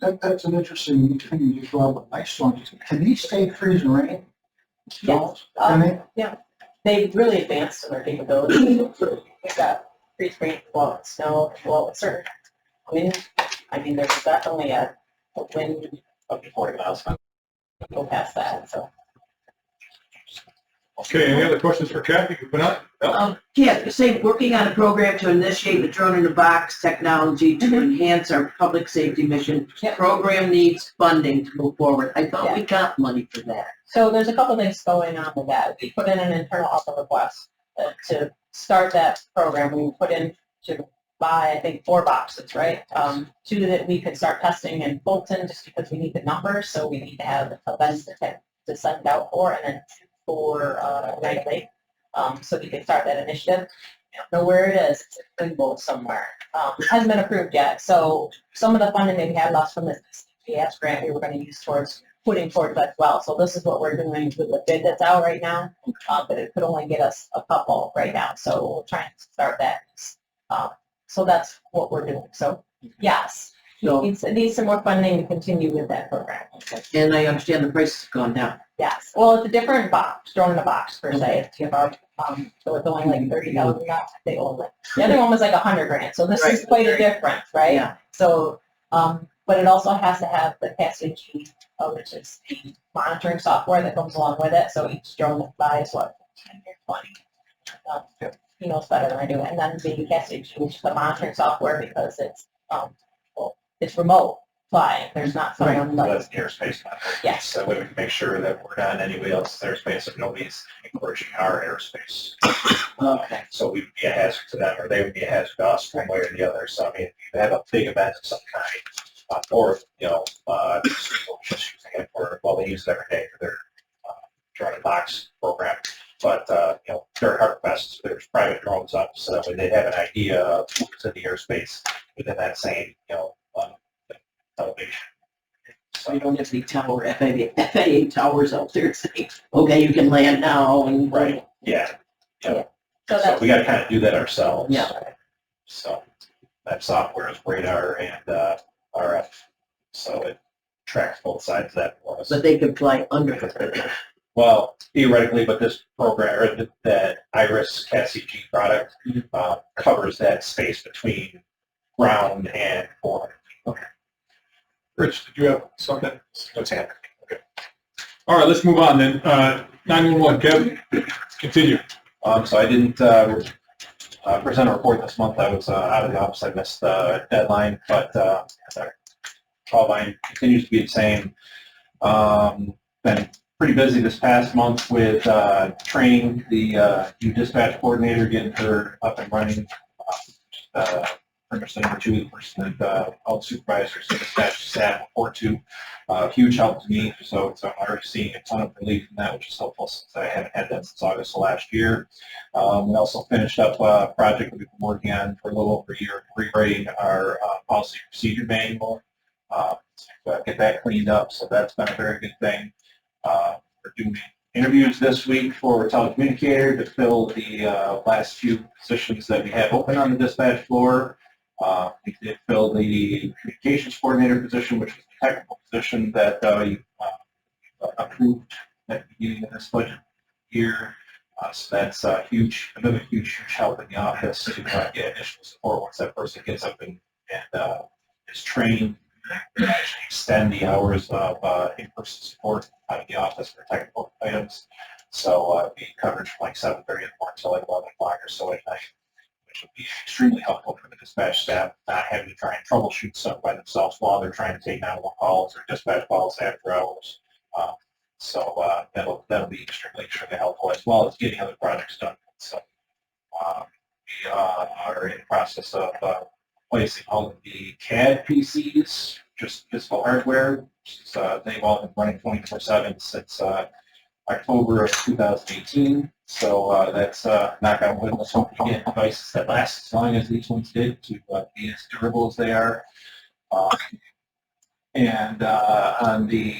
That's an interesting thing you brought up, ice storms. Can these stay freezing rain? Yes. Can they? They've really advanced in their capabilities. We've got freeze-free, well, snow, well, certain wind. I mean, there's definitely a wind of 40 miles. Go past that, so. Okay, any other questions for Kathy? You've been up? Yeah, say, working on a program to initiate the drone-in-a-box technology to enhance our public safety mission. Yep. Program needs funding to move forward. I thought we got money for that. So there's a couple things going on with that. We put in an internal offer request to start that program. We put in to buy, I think, 4 boxes, right? 2 that we could start testing in Fulton just because we need the numbers, so we need to have events to send out for, and then 2 for United Lake, so we can start that initiative. I don't know where it is. It's in limbo somewhere. It hasn't been approved yet. So some of the funding that we had lost from this CPS grant we were going to use towards putting towards that as well. So this is what we're doing with the bid that's out right now, but it could only get us a couple right now. So we're trying to start that. So that's what we're doing. So yes, So, it needs some more funding to continue with that program. and I understand the price has gone down. Yes, well, it's a different box, drone in a box per se. It's about, so it's only like $30,000. The other one was like $100,000. So this is quite a difference, right? Yeah. So But it also has to have the CASAG, which is the monitoring software that comes along with it. So each drone that flies, 10 or 20. He knows better than I do. And then the CASAG, which is the monitoring software because it's, it's remote flying. There's not someone like. That's airspace. Yes. So we can make sure that we're not in anybody else's airspace if nobody's encroaching our airspace. Okay. So we would be a hazard to them, or they would be a hazard to us one way or the other. So I mean, if you have a big event of some kind, or just using it for, well, they use it every day for their drone in box program. But they're HarvestFest. There's private drones up, so that way they have an idea of who's in the airspace within that same elevation. So you don't have any tower, FAA towers out there saying, okay, you can land now and. Right. Yeah. So So we got to kind of do that ourselves. Yeah. So that software is radar and RF, so it tracks both sides of that for us. But they can fly under it. Well, theoretically, but this program, or that Iris CASAG product, covers that space between ground and forward. Okay. Rich, did you have something? Let's have it. Okay. All right, let's move on then. 911, Kevin, continue. So I didn't present a report this month. I was out of the office. I missed the deadline, but call line continues to be the same. Been pretty busy this past month with training the new dispatch coordinator, getting her up and running. Pretty much the number 2 person that all the supervisors and dispatch staff report to. Huge help to me, so I'm already seeing a ton of relief in that, which is helpful since I haven't had that since August of last year. We also finished up a project that we've been working on for a little over a year, rewriting our policy procedure manual, to get that cleaned up, so that's been a very good thing. We're doing interviews this week for a telecommunicator to fill the last few positions that we have open on the dispatch floor. We did fill the communications coordinator position, which was the technical position that you approved at the beginning of this budget year. So that's another huge help in the office to get additional support once that person gets up and is trained. We actually extend the hours of in-person support out of the office for technical items. So be coverage from like 7:30 in the morning until like 11 o'clock or so at night, which would be extremely helpful for the dispatch staff, not having to try and troubleshoot stuff by themselves while they're trying to take 911 calls or dispatch calls after hours. So that'll be extremely helpful, as well as getting other projects done. So we are in the process of replacing all of the CAD PCs, just physical hardware. They've all been running 24/7 since October of 2018. So that's knock on wood. Let's hope we get devices that last as long as these ones did to be as durable as they are. And on the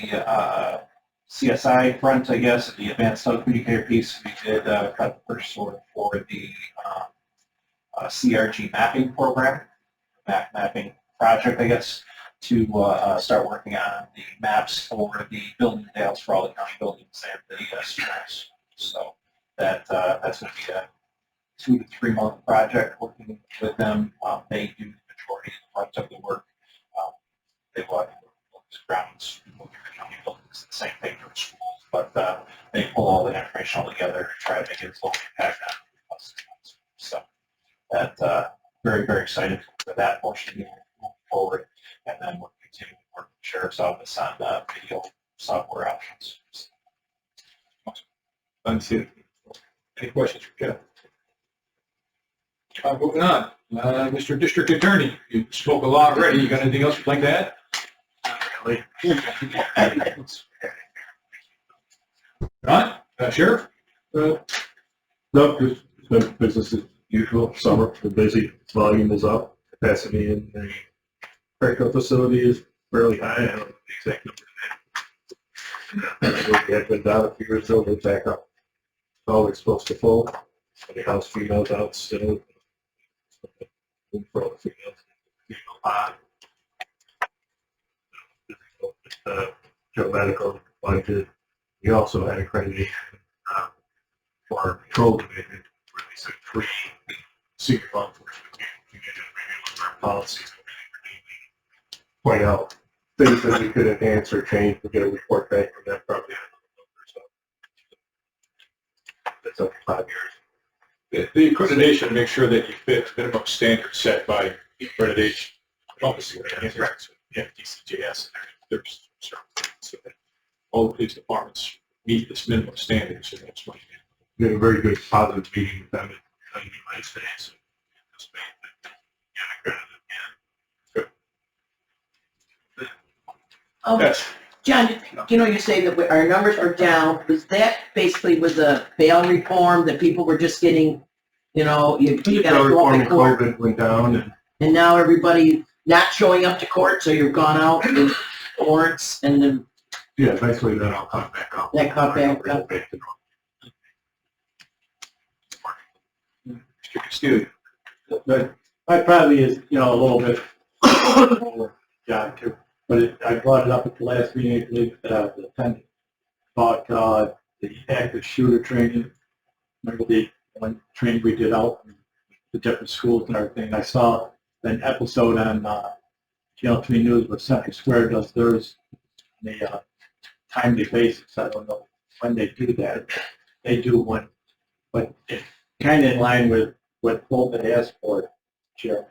CSI front, I guess, the advanced telecommunicator piece, we did cut the purchase order for the CRG mapping program, mapping project, I guess, to start working on the maps for the building layouts for all the county buildings and the schools. So that's going to be a 2 to 3 month project working with them. They do the majority of the work. They want grounds, county buildings, the same thing for schools, but they pull all the information all together and try to make it as low impact on us. So that very excited for that portion moving forward, and then we're continuing to work with the Sheriff's Office on video software options. Any questions for Jeff? Moving on, Mr. District Attorney, you spoke a lot already. You got anything else you'd like to add? Really? John, Sheriff? No, just it's been business as usual. Summer, we're busy. Volume is up. Capacity in the correctional facility is fairly high. I don't know the exact number. We had been down a few years ago. We're back up. Always close to full. The house females out still. For all the females. Joe Medical budget. We also had accreditation for our patrol division, where they said 3 senior law enforcement community policies. point out things that we could enhance or change. We get a report back from them probably. So that's up to 5 years. The accreditation, make sure that you fit minimum standards set by accreditation. Obviously, yeah, DCJS, there's certain things so that all the police departments meet this minimum standards, and that's what you We had a very good positive meeting with them in the United States. Yes. John, you say that our numbers are down. Was that basically with the bail reform that people were just getting, you got to go up to court? COVID went down And now everybody not showing up to court, so you've gone out with warrants and then yeah, basically that all caught back up. that caught back up. Mr. Castillo. But I probably is, a little bit over John too. But I brought it up at the last meeting, I believe, that I was attending, about the active shooter training. Remember the one training we did out in the different schools and everything. I saw an episode on Channel 3 News where Central Square does theirs on a timely basis. I don't know when they do that. They do one, but it's kind of in line with what Fulton asked for, Sheriff,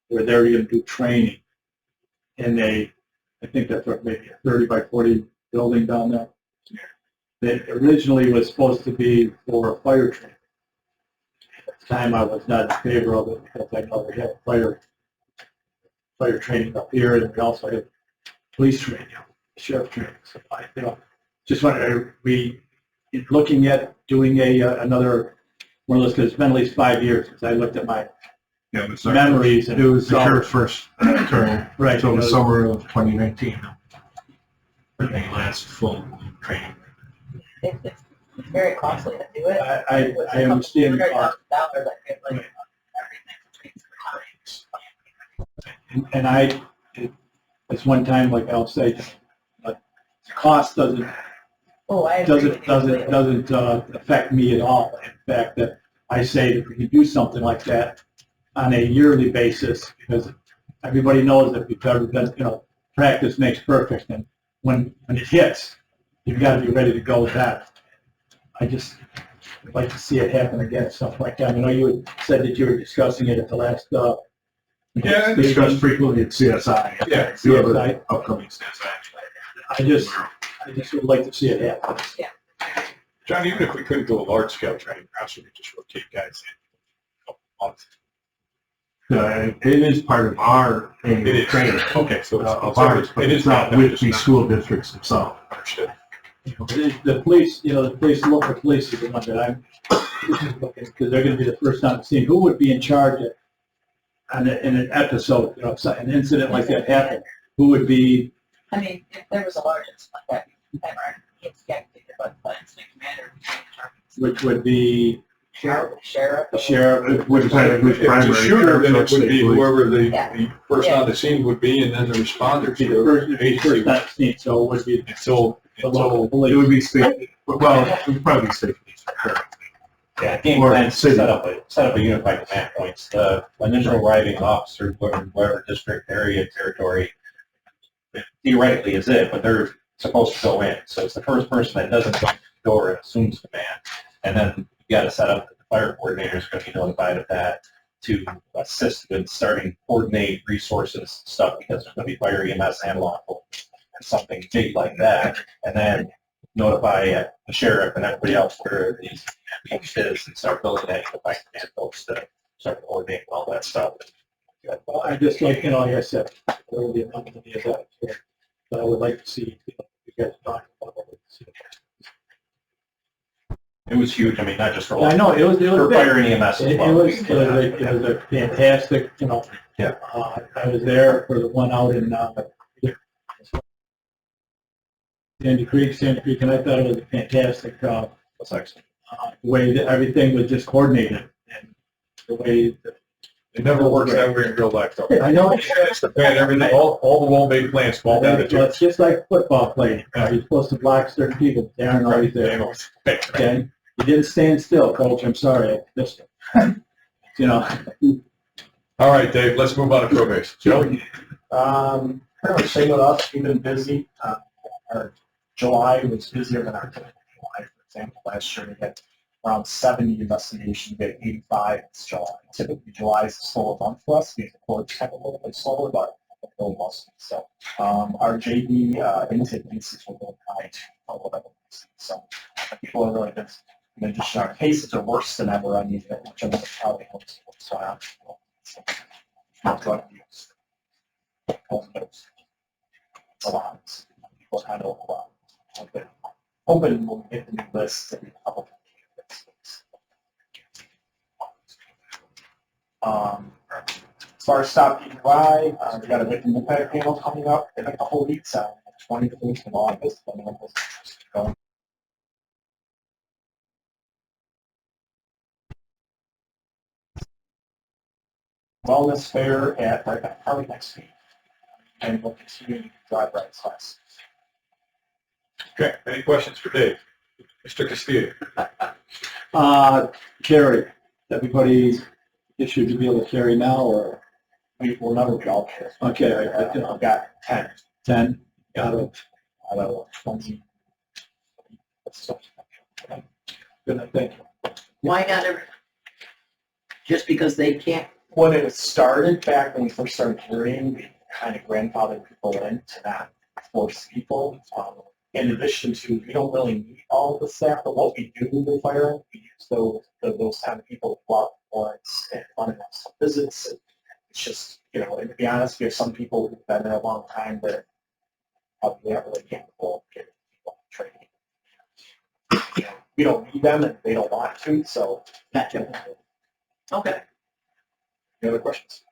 where they're going to do training. And I think that's what, maybe a 30 by 40 building down there. That originally was supposed to be for fire training. At the time, I was not in favor of it because I know we have fire training up here, and we also have police training, sheriff training. So I just wanted looking at doing another one of those, because it's been at least 5 years since I looked at my memories. And it was the sheriff's first term, right? Until the summer of 2019. The last full training. It's very costly to do it. I understand the cost. And it's one time, like I'll say, the cost doesn't affect me at all. In fact, that I say if we can do something like that on a yearly basis, because everybody knows that if you've ever done, practice makes perfect, and when it hits, you've got to be ready to go with that. I just would like to see it happen again, stuff like that. I know you said that you were discussing it at the last. Yeah, discussed frequently at CSI. Yeah, CSI, upcoming CSI. I just would like to see it happen. Yeah. John, even if we couldn't do a large scale training, perhaps we could just rotate guys in a couple months. It is part of our annual training. Okay, so Of ours, but it's not with the school districts themselves. Understood. The police, local police is the one that I'm looking, because they're going to be the first on the scene. Who would be in charge in an episode, an incident like that happened? Who would be? I mean, if there was a large incident like that, it's getting but the incident commander. Which would be Sheriff. the sheriff. It would depend on who's If it's a primary. shooter, then it would be whoever the Yeah. person on the scene would be, and then the responders. Be the first on the scene, so it would be Until the local It police. would be state, well, it would probably be state police. Yeah, game Or plan, city. set up a unified command points. The initial arriving officer, whatever district, area, territory, theoretically is it, but they're supposed to go in. So it's the first person that doesn't go to the door and assumes command. And then you got to set up that the fire coordinator is going to be notified of that to assist with starting to coordinate resources stuff, because there's going to be fire EMS and law enforcement and something big like that. And then notify the sheriff and everybody else where these is and start building that unified command folks to start coordinating all that stuff. Well, I just like, like I said, there will be a number of years out here, but I would like to see you guys talk about it. It was huge. I mean, not just for I know, it was for big. fire and EMS as It well. was a fantastic, Yeah. I was there for the one out in Sandy Creek, and I thought it was a fantastic way that everything was just coordinated, and the way that It never works that way in real life, though. I know. It's the plan, everything, all the well-made plans fall down the Well, it's just like football playing. You're supposed to block certain people. They aren't always there. Okay? You didn't stand still, Coach. I'm sorry. I missed it. All right, Dave, let's move on to probation. Joe? Pretty much same with us, we've been busy. Our July was busier than our typical July. For example, last year we had around 70 investigations, we had 85 this July. Typically, July is a slower month for us because the courts have a little bit slower, but really mostly. So our JD intake cases were really high too. A little bit. So people are really busy. In addition, our cases are worse than ever. I mean, which I'm probably helps. So not drug use. A lot. People kind of hoping we'll get the new list in a couple of as far as stop DUI, we got a victim impact panel coming up in a couple of weeks, 25th of August. Wellness fair at probably next week, and we'll continue to drive rights classes. Okay, any questions for Dave? Mr. Castillo? Carry, everybody's issued to be able to carry now, or? We will never be all here. Okay, I've got 10 out of, 20. good, thank you. Why not every? Just because they can't? When it was started, back when we first started carrying, we kind of grandfathered people in to not force people. In addition to, we don't really need all the staff, but what we do require, we use those kind of people to go out for warrants and fund some visits. It's just, and to be honest, we have some people who've been there a long time that probably aren't really capable of getting people training. We don't need them and they don't want to, so. Gotcha. Okay. Any other questions?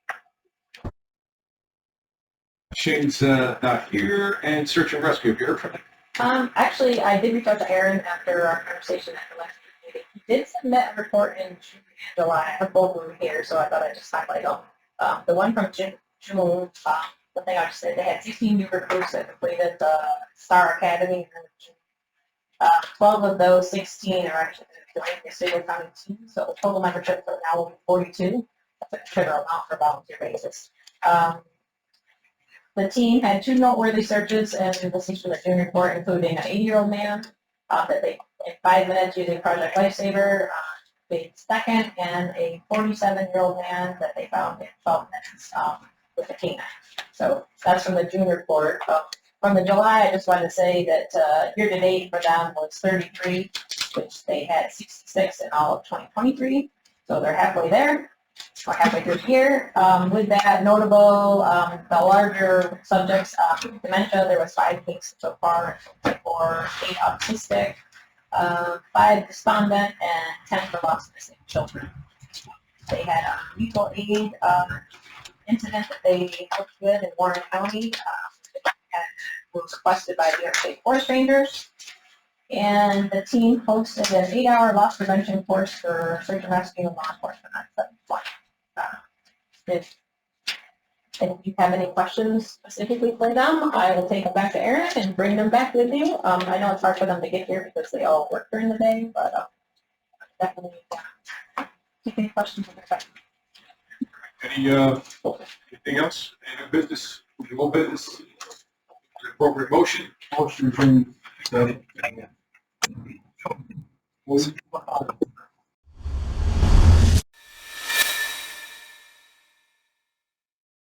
Shane's not here, and search and rescue, have you heard from him? Actually, I did reach out to Aaron after our conversation at the last meeting. He did submit a report in June and July. I have both of them here, so I thought I'd just highlight them. The one from June, the thing I just said, they had 16 new recruits that completed the Star Academy. 12 of those 16 are actually joining the Oswego County team, so total membership for now will be 42. That's a trigger amount for volunteer basis. The team had 2 noteworthy searches and this is from the June report, including an 80-year-old man that they, in 5 minutes using Project Lifesaver, made second, and a 47-year-old man that they found in 12 minutes with a canine. So that's from the June report. From the July, I just wanted to say that year-to-date for them was 33, which they had 66 in all of 2023. So they're halfway there. We're halfway through the year. With that, notable, the larger subjects, dementia, there was 5 cases so far, 4, 8 autistic, 5 despondent, and 10 for lost missing children. They had a mutual aid incident that they helped with in Warren County, and was requested by the New York State Forest Rangers. And the team hosted an 8-hour loss prevention course for search and rescue and law enforcement on 7/1. If you have any questions specifically for them, I will take them back to Aaron and bring them back with you. I know it's hard for them to get here because they all work during the day, but definitely take any questions with respect. Anything else? Any new business? Any old business? Appropriate motion? Motion from